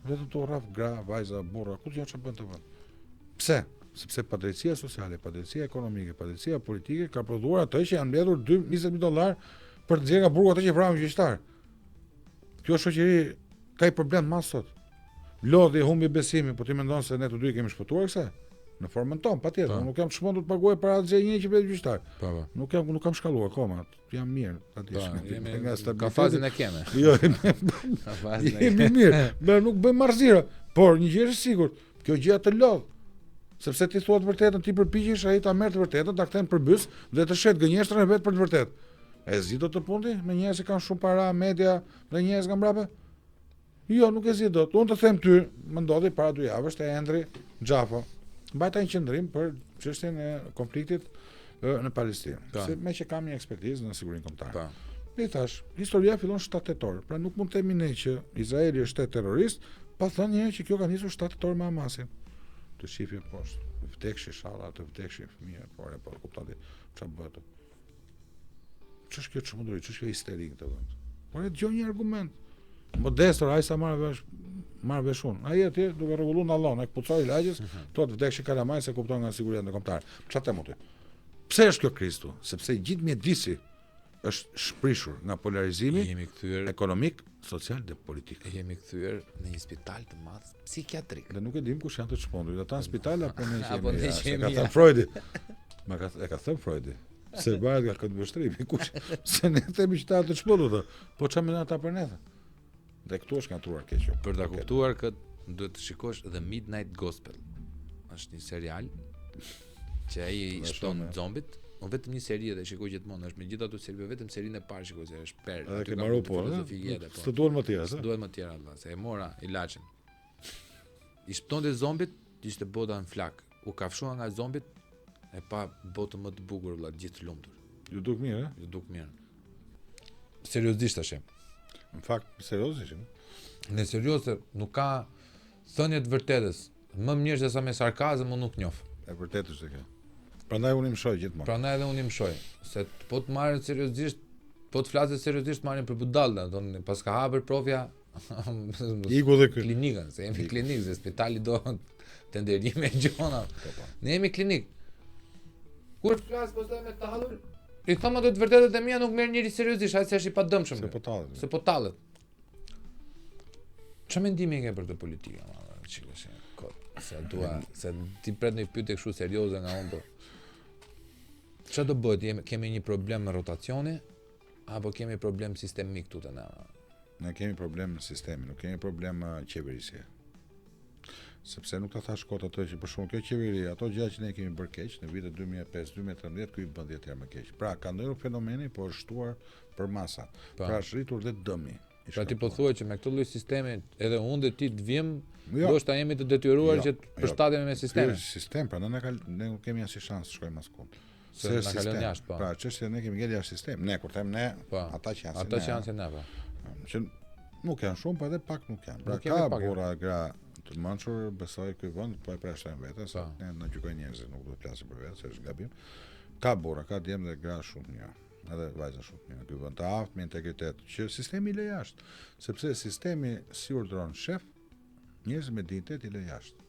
vetëm tu rraf gra, vajza, burra, ku të janë çfarë bën të vën. Pse? Sepse padrejtësia sociale, padrejtësia ekonomike, padrejtësia politike ka prodhuar ato që janë mbledhur $20,000 për të nxjerrë nga burgu ato që vranë gjyqtar. Kjo shoqëri ka një problem mas sot. Lodhi humbi besimin, po ti mendon se ne të dy kemi shpëtuar kësaj? Në formën tonë, patjetër. Unë nuk jam çmendur të paguaj para të një që vlet gjyqtar. Po. Nuk kam shkalluar akoma. Jam mirë, ta dish. Ka fazën e keme. Jo, ka fazën e keme. Mirë, ne nuk bëjmë marrëzira, por një gjë është sigurt, kjo gjë të lodh. Sepse ti thua të vërtetën, ti përpiqesh ai ta merr të vërtetën, ta kthen përbys dhe të shet gënjeshtrën e vet për të vërtetë. E zi do të pundi me njerëz që kanë shumë para, media dhe njerëz nga mbrapa? Jo, nuk e zi dot. Unë të them ty, më ndodhi para 2 javësh te Endri Xhafo. Mbajta një qendrim për çështjen e konfliktit në Palestinë. Se me që kam një ekspertizë në sigurinë kombëtare. I thash, historia fillon 7 tetor. Pra nuk mund të themi ne që Izraeli është shtet terrorist, pa thënë një që kjo ka nisur 7 tetor me Hamasin. Të shifje poshtë, vdekshi shalla, të vdekshi fëmijë, po kuptoni çfarë bëhet. Ç'është kjo çmenduri, ç'është kjo histeri këtë vend? Por e dëgjoj një argument. Modestor, ai sa marr vesh unë. Ai atje duke rregulluar në Allah, ai pucoi lagjës, thot vdekshi Kalamaj se kupton nga siguria ndërkombëtare. Ç'a them unë? Pse është kjo kriz këtu? Sepse gjithë mjedisi është shprishur nga polarizimi ekonomik, social dhe politik. Jemi kthyer në një spital të madh psikiatrik. Dhe nuk e dim kush janë të çmendur, ata në spital apo ne Apo ne jemi. jemi. Ka thënë Freudi. E ka thënë Freudi. Se bëhet nga këtë vështrimi, kush se ne themi që ta të çmendur, po ç'a mendon ata për ne? Dhe këtu është ngatruar keq. Për ta kuptuar këtë, duhet të shikosh The Midnight Gospel. Është një serial që ai shton zombit. Unë vetëm një seri dhe shikoj gjithmonë, është me gjithë ato seri, vetëm serinë e parë shikoj se është per. Edhe ke marrë po, s'të duan më tjera, s'të duan më tjera valla, se e mora ilaçin. I shtonte zombit, ishte bota në flak. U kafshua nga zombit e pa botën më të bukur valla, gjithë lumtur. Ju duk mirë, Ju duk mirë. Seriozisht tash. Në fakt, seriozisht. Në serioze, nuk ka thënie të vërtetës. Më mirë se sa me sarkazëm unë nuk njoh. E vërtetë është kjo. Prandaj unë më shoj gjithmonë. Prandaj edhe unë më shoj, se po të marrin seriozisht, po të flasë seriozisht marrin për budalla, thonë pas ka hapur profja iku dhe klinikën, se jemi klinikë, se spitali do tenderime gjona. Ne jemi klinik. Kur flas po me të hallur, i them ato të vërtetët e mia nuk merr njëri seriozisht, ai s'është i padëmshëm. Se po tallet. Ç'a mendimi ke për të politikën, çikosh? Se ti pret një pyetje kështu serioze nga unë. Ç'a do bëhet? Kemi një problem me rotacioni apo kemi problem sistemik këtu te na? Ne kemi problem në sistemi, nuk kemi problem qeverisie. Sepse nuk ta thash kot ato që për shkak kjo qeveri, ato gjëra që ne kemi bërë keq në vitet 2005-2013 ky bën 10 herë më keq. Pra ka ndonjë fenomeni po është shtuar për masa. Pra është rritur dhe dëmi. Pra ti po thuaj që me këtë lloj sistemi edhe unë dhe ti të vim, do shta jemi të detyruar që të përshtatemi me sistemin. Ky sistem, pra ne nuk kemi asnjë shans të shkojmë askund. Se na kalon jashtë, po. Pra çështja ne kemi ngel jashtë sistem. Ne kur them ne, ata që janë se ne, po. Që nuk janë shumë, po edhe pak nuk janë. Pra ka burra gra të mençur, besoj ky vend po e preshtojnë vetë, se ne na gjykojnë njerëzit, nuk do të flasim për vetë, se është gabim. Ka burra, ka djem dhe gra shumë mirë. Edhe vajza shumë mirë. Ky vend të aftë me integritet, që sistemi i lë jashtë, sepse sistemi si urdhëron shef, njerëz me dinjitet i lë jashtë.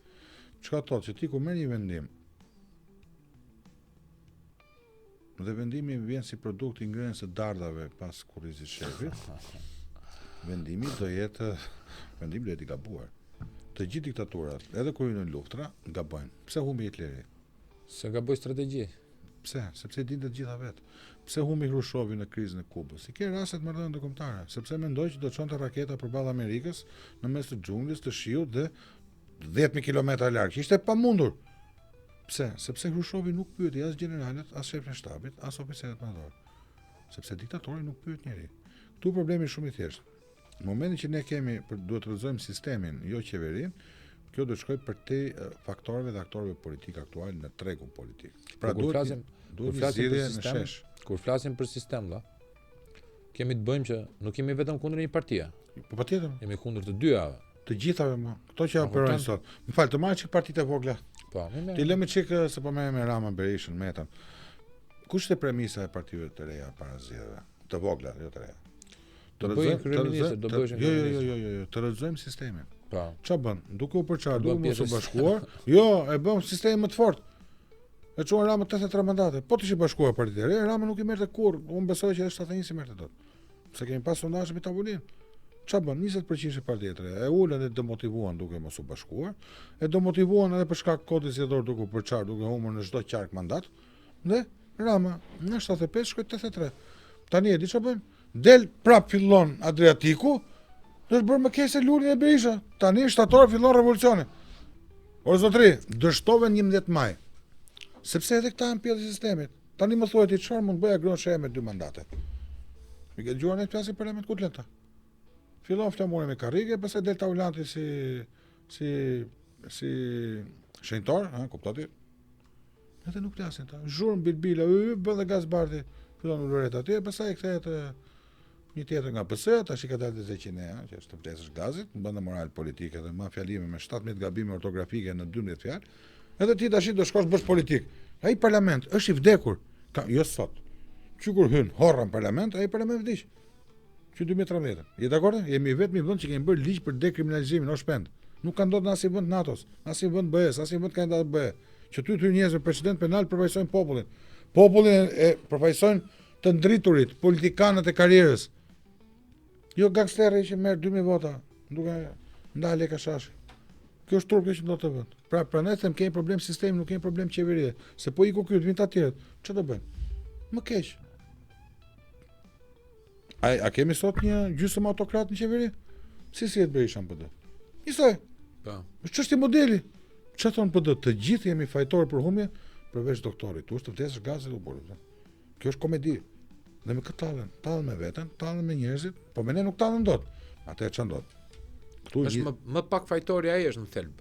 Çka thotë që ti ku merr një vendim dhe vendimi vjen si produkt i ngrënies së dardhave pas kurrizit shefit, vendimi do jetë i gabuar. Të gjithë diktaturat, edhe kur hyn në luftra, gabojnë. Pse humbi Hitleri? Se gaboi strategji. Pse? Sepse dinte të gjitha vet. Pse humbi Hrushovi në krizën e Kubës? I ke rastet më rëndë ndërkombëtare, sepse mendoi që do çonte raketa përballë Amerikës në mes të xhunglit, të shiut dhe 10.000 kilometra larg. Ishte pamundur. Pse? Sepse Hrushovi nuk pyeti as generalet, as shefin e shtabit, as oficerët madhor. Sepse diktatori nuk pyet njeri. Ktu problemi është shumë i thjeshtë. Në momentin që ne duhet të rrezojmë sistemin, jo qeverinë, kjo do të shkojë për te faktorëve dhe aktorëve politik aktual në tregun politik. Pra duhet zgjidhje në shesh. Kur flasim për sistem, kemi të bëjmë që nuk jemi vetëm kundër një partie. Po patjetër. Jemi kundër të dyave. Të gjithave më. Kto që operojnë sot. Më fal, të marrë çik partitë e vogla. Po, ti lëmë çik se po me Rama Berishën, Metan. Kush është premisa e partive të reja para zgjedhjeve? Të vogla, jo të reja. Do bëjmë kryeministër, do bëjmë. Jo, të rrezojmë sistemin. Po. Ç'a bën? Duke u përçarë, duke mos u bashkuar. Jo, e bëm sistemin më të fortë. E çuan Rama 83 mandate. Po të ishte bashkuar partitë e reja, Rama nuk i merrte kurrë. Unë besoj që është 71 si merrte dot. Pse kemi pas sondazhe me tavolinë. Ç'a bën? 20% e partitë e reja. E ulën dhe demotivuan duke mos u bashkuar. E demotivuan edhe për shkak kodit zgjedhor duke u përçarë, duke humbur në çdo qark mandat. Dhe Rama në 75 shkoi 83. Tani e di ç'a bëjmë? Del prap fillon Adriatiku, do të bërë më keq se Lulin e Berisha. Tani shtator fillon revolucioni. O zotëri, dështoven 11 maj. Sepse edhe këta janë pjesë e sistemit. Tani më thuhet ti çfarë mund bëja gronë shehe me 2 mandate. Mi ke dëgjuar ne të flasim parlament ku lenta. Fillon flamuri me karrige, pastaj del Taulanti si shenjtor, kuptoti? Edhe nuk flasin ta. Zhurm bilbila, bën dhe gazbardi. Fillon ulëret atje, pastaj kthehet një tjetër nga PS-ja, tash i ka dalë Zeqinea, që është të vlesësh gazit, në bëndë moral politike dhe ma fjalime me 17 gabime ortografike në 12 fjalë, edhe ti tash do shkosh bësh politik. Ai parlament është i vdekur, jo sot. Që kur hyn horra në parlament, ai parlament vdiq. Që 2013. Je dakord? Jemi vetëm vend që kemi bërë ligj për dekriminalizimin, o shpend. Nuk ka ndodhur në asnjë vend NATO-s, asnjë vend BE-s, asnjë vend kandidat BE. Që ty njerëzve president penal përfaqësojnë popullin. Popullin e përfaqësojnë të ndriturit, politikanët e karrierës. Jo gangsterë që merr 2000 vota, duke ndalë kashashi. Kjo është turp që do të vend. Pra ne them kemi problem sistemi, nuk kemi problem qeverie. Se po iku këtu, vinë të tjerët. Ç'do bëjnë? Më keq. A kemi sot një gjysmë autokrat në qeveri? Si jetë Berisha në PD? Njësoj. Po. Është çështje modeli. Çfarë thon PD? Të gjithë jemi fajtorë për humje, përveç doktorit. Tu është të vdesësh gazet u bërë. Kjo është komedi. Dhe me këtë tallen me veten, tallen me njerëzit, po me ne nuk tallen dot. Atë ç'a ndot. Ktu është më pak fajtori ai është në thelb.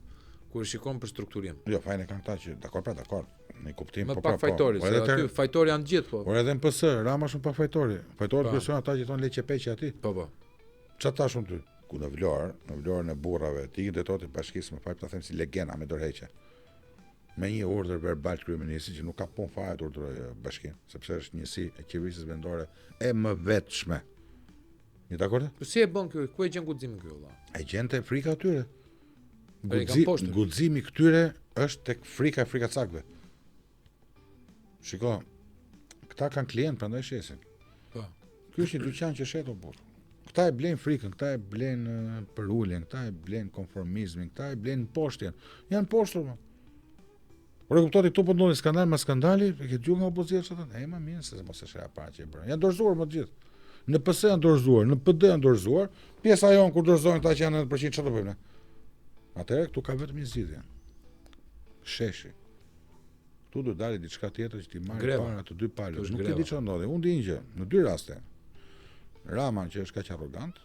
Kur shikon për strukturim. Jo, fajin e kanë këta që dakord. Në kuptim po. Më pak fajtori, se aty fajtori janë gjithë po. Por edhe në PS, Rama shumë pak fajtori. Fajtori person ata që thonë leqe peqe aty. Po. Ç'a tash unë ty? Ku në Vlorën e burrave, ti detot i bashkisë më fal ta them si legenda me dorëheqje. Me një urdhër verbal kryeministit që nuk ka punë fare të urdhërojë bashkinë, sepse është njësi e qeverisë vendore e më vetshme. Je dakord? Po si e bën kjo? Ku e gjen guximin këtu valla? E gjente frika atyre. Guximi këtyre është tek frika e frikacakëve. Shiko, këta kanë klient prandaj shesin. Po. Ky është një dyqan që shet o burr. Këta e blen frikën, këta e blen për uljen, këta e blen konformizmin, këta e blen poshtjen. Janë poshtur më. Por e kuptoni këtu po ndodhi skandal me skandali, e ke dëgjuar nga opozita çfarë thonë? Më mirë se mos e sheh para që e bën. Janë dorëzuar më të gjithë. Në PS janë dorëzuar, në PD janë dorëzuar, pjesa jon kur dorëzojnë ata që janë 90% çfarë do bëjmë ne? Atëherë këtu ka vetëm një zgjidhje. Sheshi. Tu do dalë diçka tjetër që ti marrë para të dy palësh. Nuk e di çfarë ndodhi. Unë di një gjë, në dy raste. Rama që është kaq arrogant,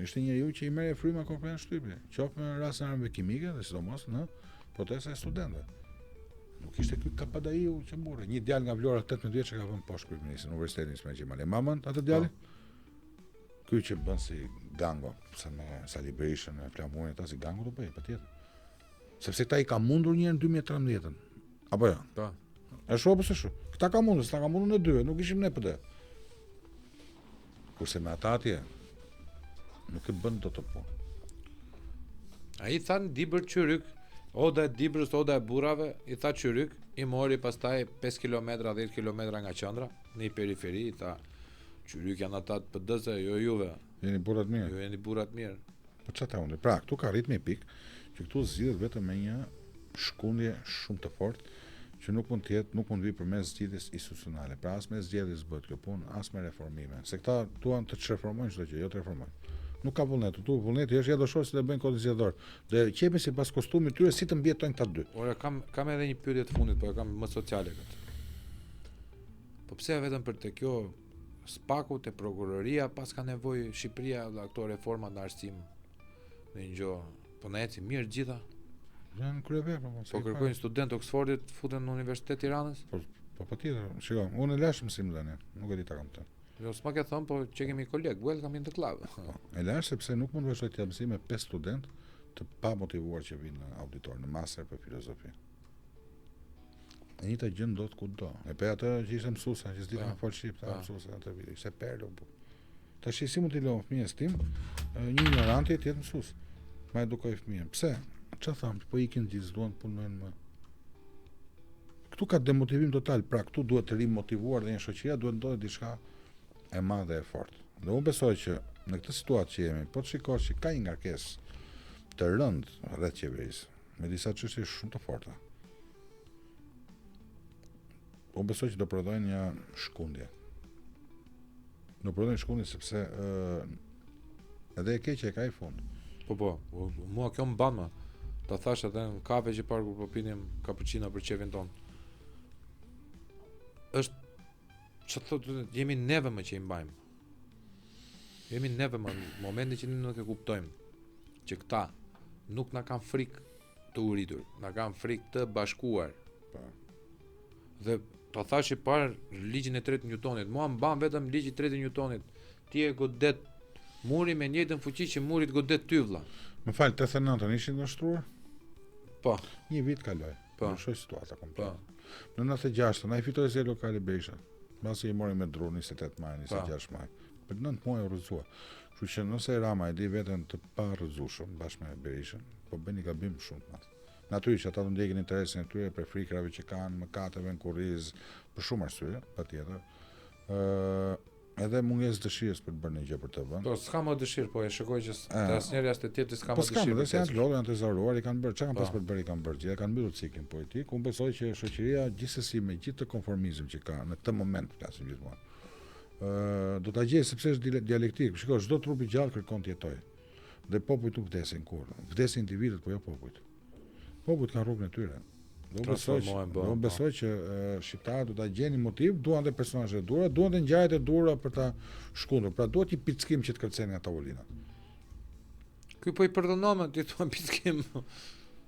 ishte njeriu që i merr fryma komplet shtypje, qoftë në rastin e armëve kimike dhe sidomos në protesta e studentëve. Nuk ishte ky Kapadaiu që morë. Një djalë nga Vlora 18 vjeç që ka vënë poshtë kryeministit në Universitetin Ismail Gjemali. Mamën atë djalë? Ky që bën si gango, sa me Sali Berishën e Flamurin ata si gango do bëj, patjetër. Sepse këta i ka mundur një herë në 2013. Apo jo? Po. Është apo s'është? Këta ka mundur, s'ta ka mundur në dy, nuk ishim ne PD. Kurse me ata atje nuk e bën dot të punë. Ai than Dibër Qyryk, oda e Dibrës, oda e burrave, i tha Qyryk, i mori pastaj 5 km, 10 km nga qendra, në periferi, i tha Qyryk janë ata të PD-s, jo juve. Jeni burrat mirë. Ju jeni burrat mirë. Po çfarë ta unë? Pra, këtu ka ritmi pik, që këtu zgjidhet vetëm me një shkundje shumë të fortë që nuk mund të jetë, nuk mund vi përmes zgjedhjes institucionale. Pra as me zgjedhjes bëhet kjo punë, as me reformime. Se këta duan të çreformojnë çdo gjë, jo të reformojnë. Nuk ka vullnet, tu vullneti është ja do shoh se do bëjnë kodin zgjedhor. Dhe qepin sipas kostumit tyre si të mbijetojnë këta dy. Ora kam edhe një pyetje të fundit, po e kam më sociale këtë. Po pse vetëm për të kjo spaku te prokuroria pas ka nevojë Shqipëria dhe ato reforma në arsim në një gjë. Po na eci mirë gjitha. Janë kryevepra, po kërkojnë student Oxfordit futen në Universitet Tiranës? Po patjetër. Shiko, unë lash mësim tani, nuk e di ta kam të. Jo, s'ma ke thënë, po që kemi koleg, welcome in the club. E lash sepse nuk mund të vazhdoj të mësim me 5 student të pa motivuar që vinë në auditor, në master për filozofi. E njëta gjë ndodh kudo. E pe atë që ishte mësuesa, që s'di të fol shqip, ta mësuesa atë vit, ishte perlo. Tash si mund t'i lëm fëmijës tim, një ignoranti të jetë mësues. Ma edukoj fëmijën. Pse? Çfarë tham? Po ikin gjithë duan punojnë më. Këtu ka demotivim total, pra këtu duhet të rimotivuar dhe një shoqëria duhet ndodhë diçka e madhe e fortë. Dhe unë besoj që në këtë situatë që jemi, po të shikosh që ka një ngarkesë të rëndë rreth qeverisë, me disa çështje shumë të forta. Unë besoj që do prodhojnë një shkundje. Do prodhojnë shkundje sepse edhe e keqe e ka i fund. Po, mua kjo më ban më. Ta thash edhe në kafe që parë kur po pinim cappuccino për qefin ton. Është çfarë thotë, jemi neve më që i mbajmë. Jemi neve më në momentin që ne nuk e kuptojmë që këta nuk na kanë frikë të uritur, na kanë frikë të bashkuar. Dhe ta thash i parë ligjin e 3 të Newtonit. Mua mban vetëm ligji i 3 të Newtonit. Ti e godet muri me njëjtën fuqi që muri të godet ty vlla. Më fal, 89-ën ishin nështruar? Po. Një vit kaloi. Ndryshoi situata komplet. Në 96 ai fitoi zgjedhjet lokale Berisha. Mbasi i mori me dru 28 maj, 26 maj. Për 9 muaj u rrëzua. Kështu që nëse Rama e di veten të pa rrëzueshëm bashkë me Berishën, po bëni gabim shumë të madh. Natyrisht që ata do ndjekin interesin e tyre për frikrave që kanë, mëkateve në kurriz, për shumë arsye, patjetër. Edhe mungesë dëshirës për të bërë një gjë për të vënë. Po s'ka më dëshirë, po e shikoj që asnjëri as te tjetri s'ka më dëshirë. Po s'ka, dhe janë të lodhur, janë të zaruar, i kanë bërë, çka kanë pas për të bërë, i kanë bërë, gjithë kanë mbyllur ciklin politik. Unë besoj që shoqëria gjithsesi me gjithë të konformizëm që ka në këtë moment, flasim gjithmonë. Do ta gjejë sepse është dialektik. Shikoj, çdo trup i gjallë kërkon të jetojë. Dhe popujt nuk vdesin kurrë. Vdesin individët, po jo popujt. Popujt kanë rrugën e tyre. Do besoj që shqiptarët do ta gjeni motiv, duan dhe personazhe të dura, duan dhe ngjarjet e dura për ta shkundur. Pra duhet një pickim që të kërceni nga tavolina. Ky po i përdonom, ti thua pickim.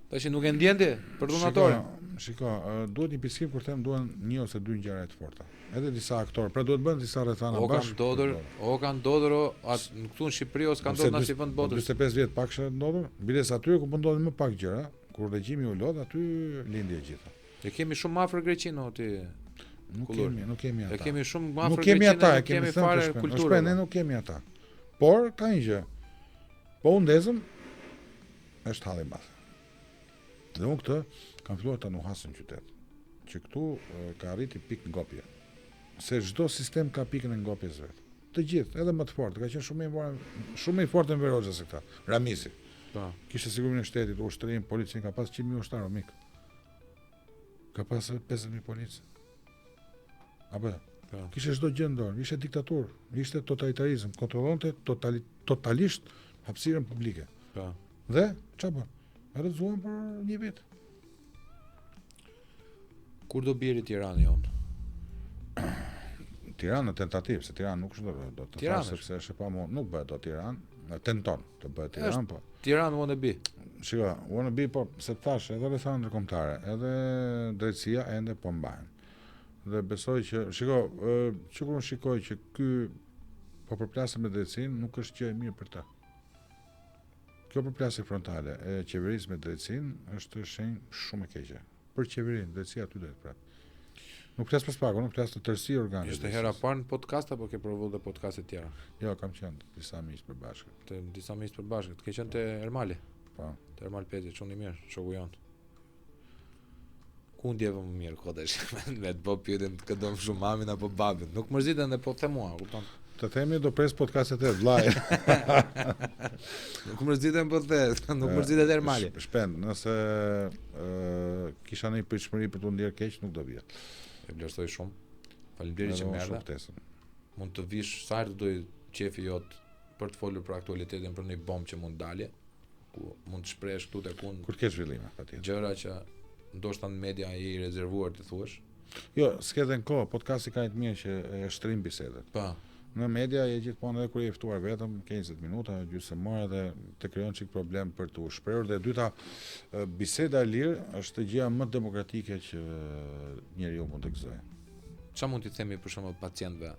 Tash nuk e ndjen ti, përdonator. Shiko, duhet një pickim kur them duan një ose dy ngjarje të forta. Edhe disa aktorë, pra duhet bën disa rrethana bashkë. O kanë ndodhur, në këtu në Shqipëri ose kanë ndodhur në asnjë vend botës. 45 vjet pak që ndodhur, biles aty ku po ndodhin më pak gjëra. Kur regjimi u lodh, aty lindi e gjitha. E kemi shumë afër Greqinë ti. Nuk kemi ata. E kemi shumë afër Greqinë, kemi fare kulturë. Ne nuk kemi ata. Por ka një gjë. Po u ndezëm është halli i madh. Dhe unë këtë kam filluar ta nuhasim qytet. Që këtu ka arriti pikë ngopje. Se çdo sistem ka pikën e ngopjes vet. Të gjithë, edhe më të fortë, ka qenë shumë më i fortë në Verozha se këta. Ramisi. Kishte sigurinë e shtetit, ushtrin, policin, ka pas 100.000 ushtarë, mik. Ka pas 50.000 policë. Apo? Kishte çdo gjë në dorë, ishte diktaturë, ishte totalitarizëm, kontrollonte totalisht hapësirën publike. Dhe çfarë bën? Rrezuan për një vit. Kur do bjerë Tirana jon? Tirana tentativë, se Tirana nuk është do të thashë sepse është pa mund, nuk bëhet do Tiranë. Tenton të bëhet Tiranë, po. Tiranë wanna be. Shiko, wanna be, po se thash edhe rrethana ndërkombëtare, edhe drejtësia ende po mbahen. Dhe besoj që, shiko, që kur unë shikoj që ky po përplaset me drejtësinë, nuk është gjë e mirë për ta. Kjo përplasje frontale e qeverisë me drejtësinë është shenjë shumë e keqe. Për qeverinë, drejtësia aty duhet prap. Nuk flas pas pagu, nuk flas të tërësi organeve. Ishte hera parë në podcast apo ke provuar dhe podcaste tjera? Jo, kam qenë disa miq përbashkët. Të disa miq përbashkët. Ke qenë te Ermali? Po. Te Ermal Peti, çon i mirë, shoku jon. Ku ndjeva më mirë kodesh? Me të bëj pyetjen të këdom shumë mamin apo babin. Nuk mërziten dhe po them mua, kupton? Të themi do pres podcastet e vllai. Nuk mërziten po the, nuk mërzitet Ermali. Shpend, nëse kisha një pritshmëri për të ndjerë keq, nuk do vija. E vlerësoj shumë. Faleminderit që më erdhe. Mund të vish sa herë doj qefi jot për të folur për aktualitetin, për një bombë që mund dalje, ku mund të shpresh këtu tek unë. Kur ke zhvillime, patjetër. Gjëra që ndoshta në media je i rezervuar të thuash. Jo, s'ke dhënë kohë, podcasti ka të mirë që e shtrim bisedet. Po. Në media je gjithmonë edhe kur je ftuar vetëm, ke 20 minuta, gjysmëore dhe të krijon çik problem për të u shprehur. Dhe e dyta, biseda e lirë është gjëja më demokratike që njeriu mund të gëzojë. Çfarë mund t'i themi për shembull pacientëve?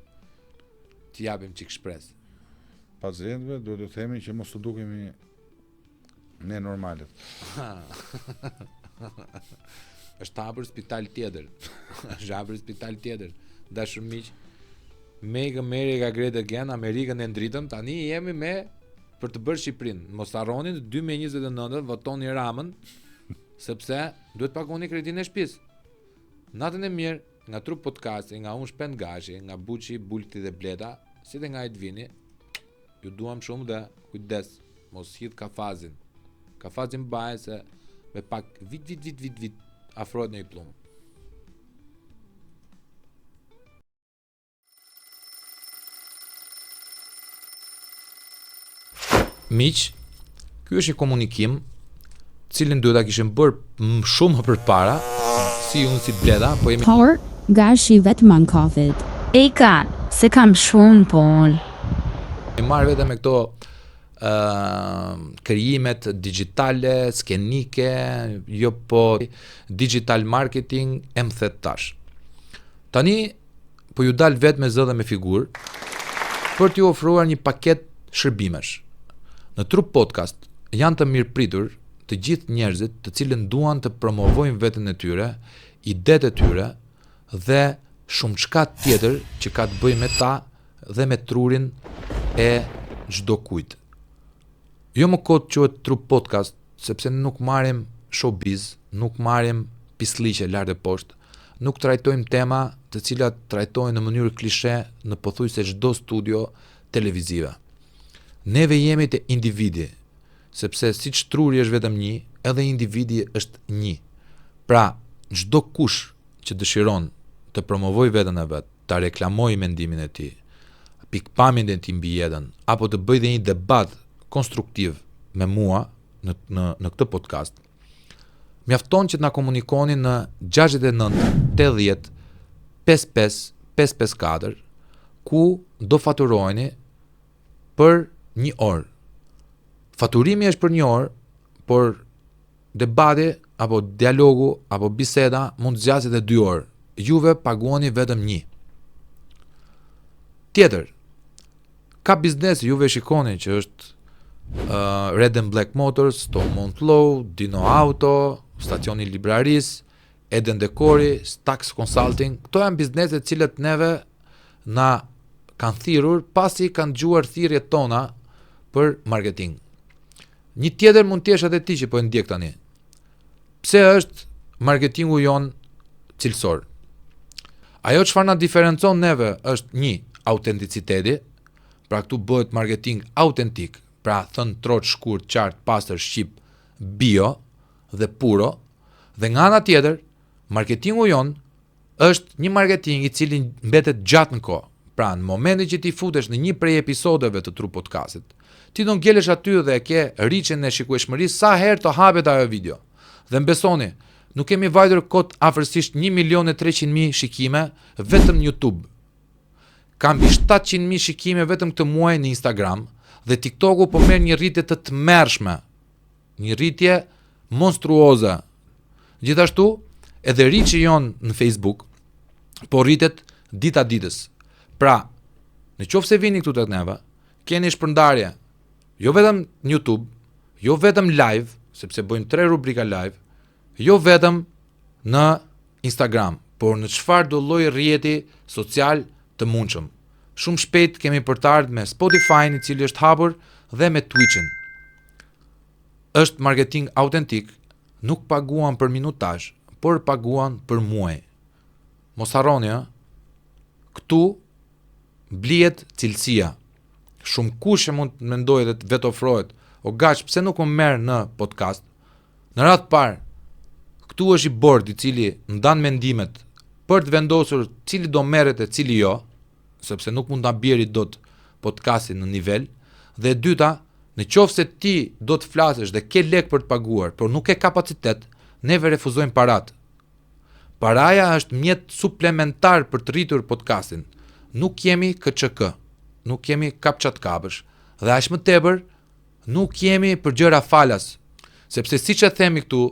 T'i japim çik shpresë. Pacientëve duhet të themi që mos u dukemi ne normalet. Është hapur spital tjetër. Është hapur spital tjetër. Dashur miq, Make America Great Again, Amerikën e ndritëm, tani jemi me për të bërë Shqipërinë. Mos harroni 2029 votoni Ramën, sepse duhet pagoni kreditin e shtëpisë. Natën e mirë, nga Trup Podcasti, nga unë Shpend Gashi, nga Buçi, Bulti dhe Bleda, si dhe nga Edvini, ju duam shumë dhe kujdes, mos hidh kafazin. Kafazin baje se me pak vit afrohet në i plumë. Miq, ky është një komunikim cilin duhet ta kishim bërë shumë më përpara, si unë si Bleda, po jemi Por, Gashi vetëm an kafit. Eka, se kam shumë punë. e marr vetëm me këto krijimet digjitale, skenike, jo po digital marketing, e më thet tash. Tani po ju dal vetë me zë dhe me figurë për t'ju ofruar një paket shërbimesh. Në Trup Podcast janë të mirëpritur të gjithë njerëzit të cilën duan të promovojnë veten e tyre, idetë e tyre dhe shumë çka tjetër që ka të bëjë me ta dhe me trurin e çdo kujt. Jo më kot quhet Trup Podcast, sepse nuk marrim showbiz, nuk marrim pisliqe lart e poshtë, nuk trajtojmë tema të cilat trajtohen në mënyrë klishe në pothuajse çdo studio televizive. Neve jemi te individi, sepse siç truri është vetëm një, edhe individi është një. Pra, çdo kush që dëshiron të promovoj veten e vet, ta reklamoj mendimin e tij, pikpamjen e tij mbi jetën, apo të bëjë një debat konstruktiv me mua në këtë podcast, mjafton që të na komunikoni në 69 80 55 554, ku do faturoheni për një orë. Faturimi është për një orë, por debati apo dialogu apo biseda mund të zgjasë edhe 2 orë. Juve paguani vetëm 1. Tjetër, ka biznesi, juve shikoni që është Red and Black Motors, Stormont Flow, Dino Auto, Stacioni Libraris, Eden Dekori, Stax Consulting. Këto janë biznese të cilët neve na kanë thirrur pasi kanë dëgjuar thirrjet tona për marketing. Një tjetër mund të jesh edhe ti që po e ndjek tani. Pse është marketingu jon cilësor? Ajo çfarë na diferencon neve është një, autenticiteti, pra këtu bëhet marketing autentik, pra thënë troç, shkurt, qartë, pastër, shqip, bio dhe puro, dhe nga ana tjetër, marketingu jon është një marketing i cili mbetet gjatë në kohë. Pra në momentin që ti futesh në një prej episodeve të Trup Podcastit, ti do ngelesh aty dhe e ke riçen e shikueshmërisë sa herë të hapet ajo video. Dhe mbesoni, nuk kemi vajtur kot afërsisht 1.300.000 shikime vetëm në YouTube. Ka mbi 700.000 shikime vetëm këtë muaj në Instagram, dhe TikToku po merr një rritje të tmerrshme, një rritje monstruoze. Gjithashtu, edhe reach-i jon në Facebook po rritet dita ditës. Pra, në qoftë se vini këtu tek neve, keni shpërndarje jo vetëm në YouTube, jo vetëm live, sepse bëjmë 3 rubrika live, jo vetëm në Instagram, por në çfarë do lloj rrjeti social të mundshëm. Shumë shpejt kemi për të ardhur me Spotify, i cili është hapur, dhe me Twitch-in. Është marketing autentik, nuk paguan për minutazh, por paguan për muaj. Mos harroni, këtu blihet cilësia. Shumë kush mund të mendojë dhe të vetë ofrohet, o gaç, pse nuk më merr në podcast? Në radhë parë, këtu është i bord i cili ndan mendimet për të vendosur cili do merret e cili jo, sepse nuk mund ta bjeri dot podcastin në nivel, dhe e dyta, në qoftë se ti do të flasësh dhe ke lek për të paguar, por nuk ke kapacitet, neve refuzojmë parat. Paraja është mjet suplementar për të rritur podcastin. Nuk jemi KÇK, nuk jemi kapçat kapësh, dhe aq më tepër nuk jemi për gjëra falas, sepse siç e themi këtu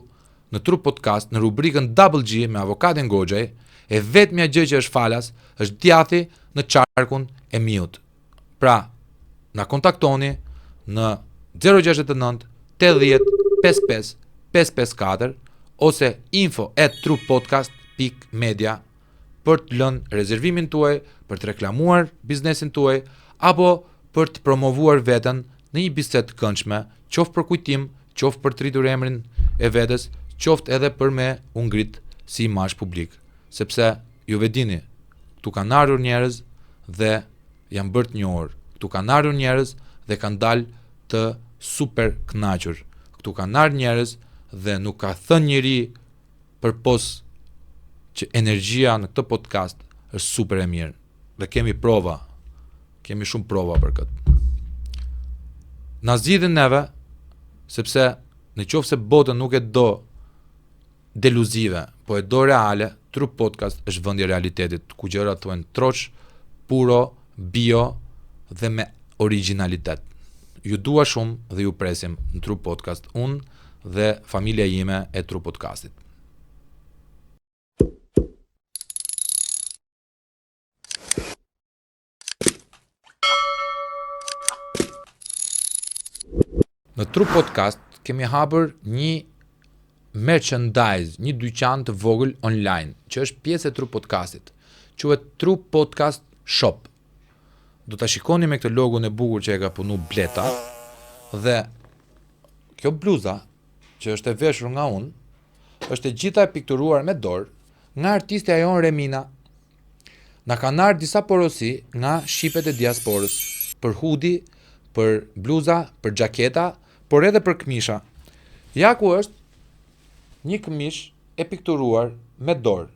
në Trup Podcast, në rubrikën Double G me avokatin Goxhaj, e vetmja gjë që është falas është djathi në qarkun e miut. Pra, na kontaktoni në 069 80 55 554 ose info@truppodcast.media për të lënë rezervimin tuaj, për të reklamuar biznesin tuaj, apo për të promovuar veten në një bisedë të këndshme, qoftë për kujtim, qoftë për të rritur emrin e vetes, qoftë edhe për me u ngrit si imazh publik. Sepse ju dini, këtu kanë ardhur njerëz dhe janë bërë një orë. Këtu kanë ardhur njerëz dhe kanë dalë të super kënaqur. Këtu kanë ardhur njerëz dhe nuk ka thënë njëri përpos që energjia në këtë podcast është super e mirë. Dhe kemi prova. Kemi shumë prova për këtë. Na zgjidhin neve, sepse në qoftë se botën nuk e do deluzive, po e do reale, Trup Podcast është vendi i realitetit, ku gjërat thuhen troç, puro, bio dhe me originalitet. Ju dua shumë dhe ju presim në Trup Podcast, unë dhe familja ime e Trup Podcastit. Në Trup Podcast kemi hapur një merchandise, një dyqan të vogël online, që është pjesë e True Podcastit. Quhet True Podcast Shop. Do ta shikoni me këtë logon e bukur që e ka punu Bleta, dhe kjo bluza që është e veshur nga unë, është e gjitha e pikturuar me dorë nga artistja jon Remina. Na kanë ardhur disa porosi nga shqipet e diasporës, për hoodie, për bluza, për xhaketa, por edhe për këmisha. Ja ku është një këmish e pikturuar me dorë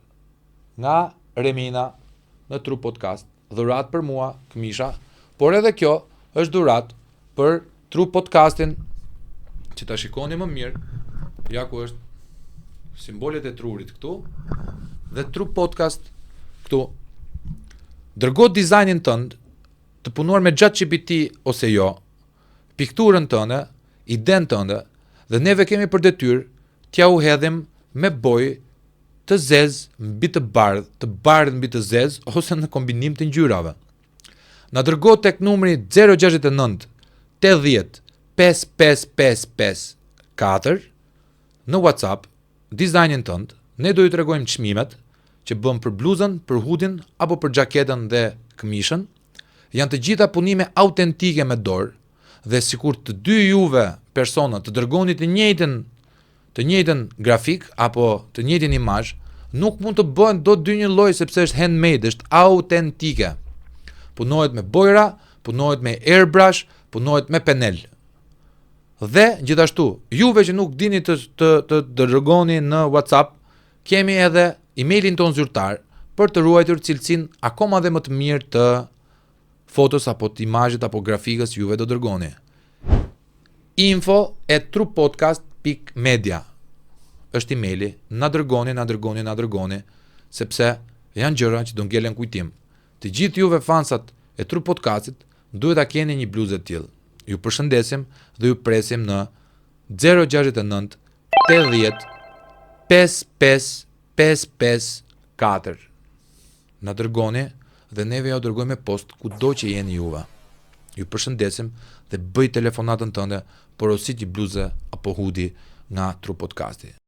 nga Remina në True Podcast, dhurat për mua, këmisha, por edhe kjo është dhurat për True Podcastin, që ta shikoni më mirë. Ja ku është simbolet e trurit këtu, dhe True Podcast këtu. Dërgo dizajnin tënd, të punuar me ChatGPT ose jo, pikturën tënde, iden tënde, dhe neve kemi për detyrë t'ja u hedhim me bojë të zezë mbi të bardhë mbi të zezë, ose në kombinim të ngjyrave. Na dërgo tek numri 069 80 5555 4 në WhatsApp dizajnin tënd. Ne do ju tregojmë çmimet që bëm për bluzën, për hoodin apo për xhaketën dhe këmishën. Janë të gjitha punime autentike me dorë, dhe sikur të dy juve persona të dërgoni të njëjtën grafik apo të njëjtin imazh, nuk mund të bëhen dot dy një lloj, sepse është handmade, është autentike. Punohet me bojra, punohet me airbrush, punohet me penel. Dhe gjithashtu, juve që nuk dini të dërgoni në WhatsApp, kemi edhe emailin ton zyrtar për të ruajtur cilësinë akoma dhe më të mirë të fotos apo të imazhit apo grafikës juve do dërgoni. info@truepodcast.media është emaili. Na dërgoni, sepse janë gjëra që do ngelen kujtim. Të gjithë juve fansat e True Podcastit duhet ta keni një bluzë të tillë. Ju përshëndesim dhe ju presim në 069 80 55 554. Na dërgoni dhe neve ja dërgojmë post kudo që jeni juve. Ju përshëndesim dhe bëj telefonatën tënde, porosit një bluze apo hoodie nga True Podcasti.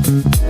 Mm-hmm.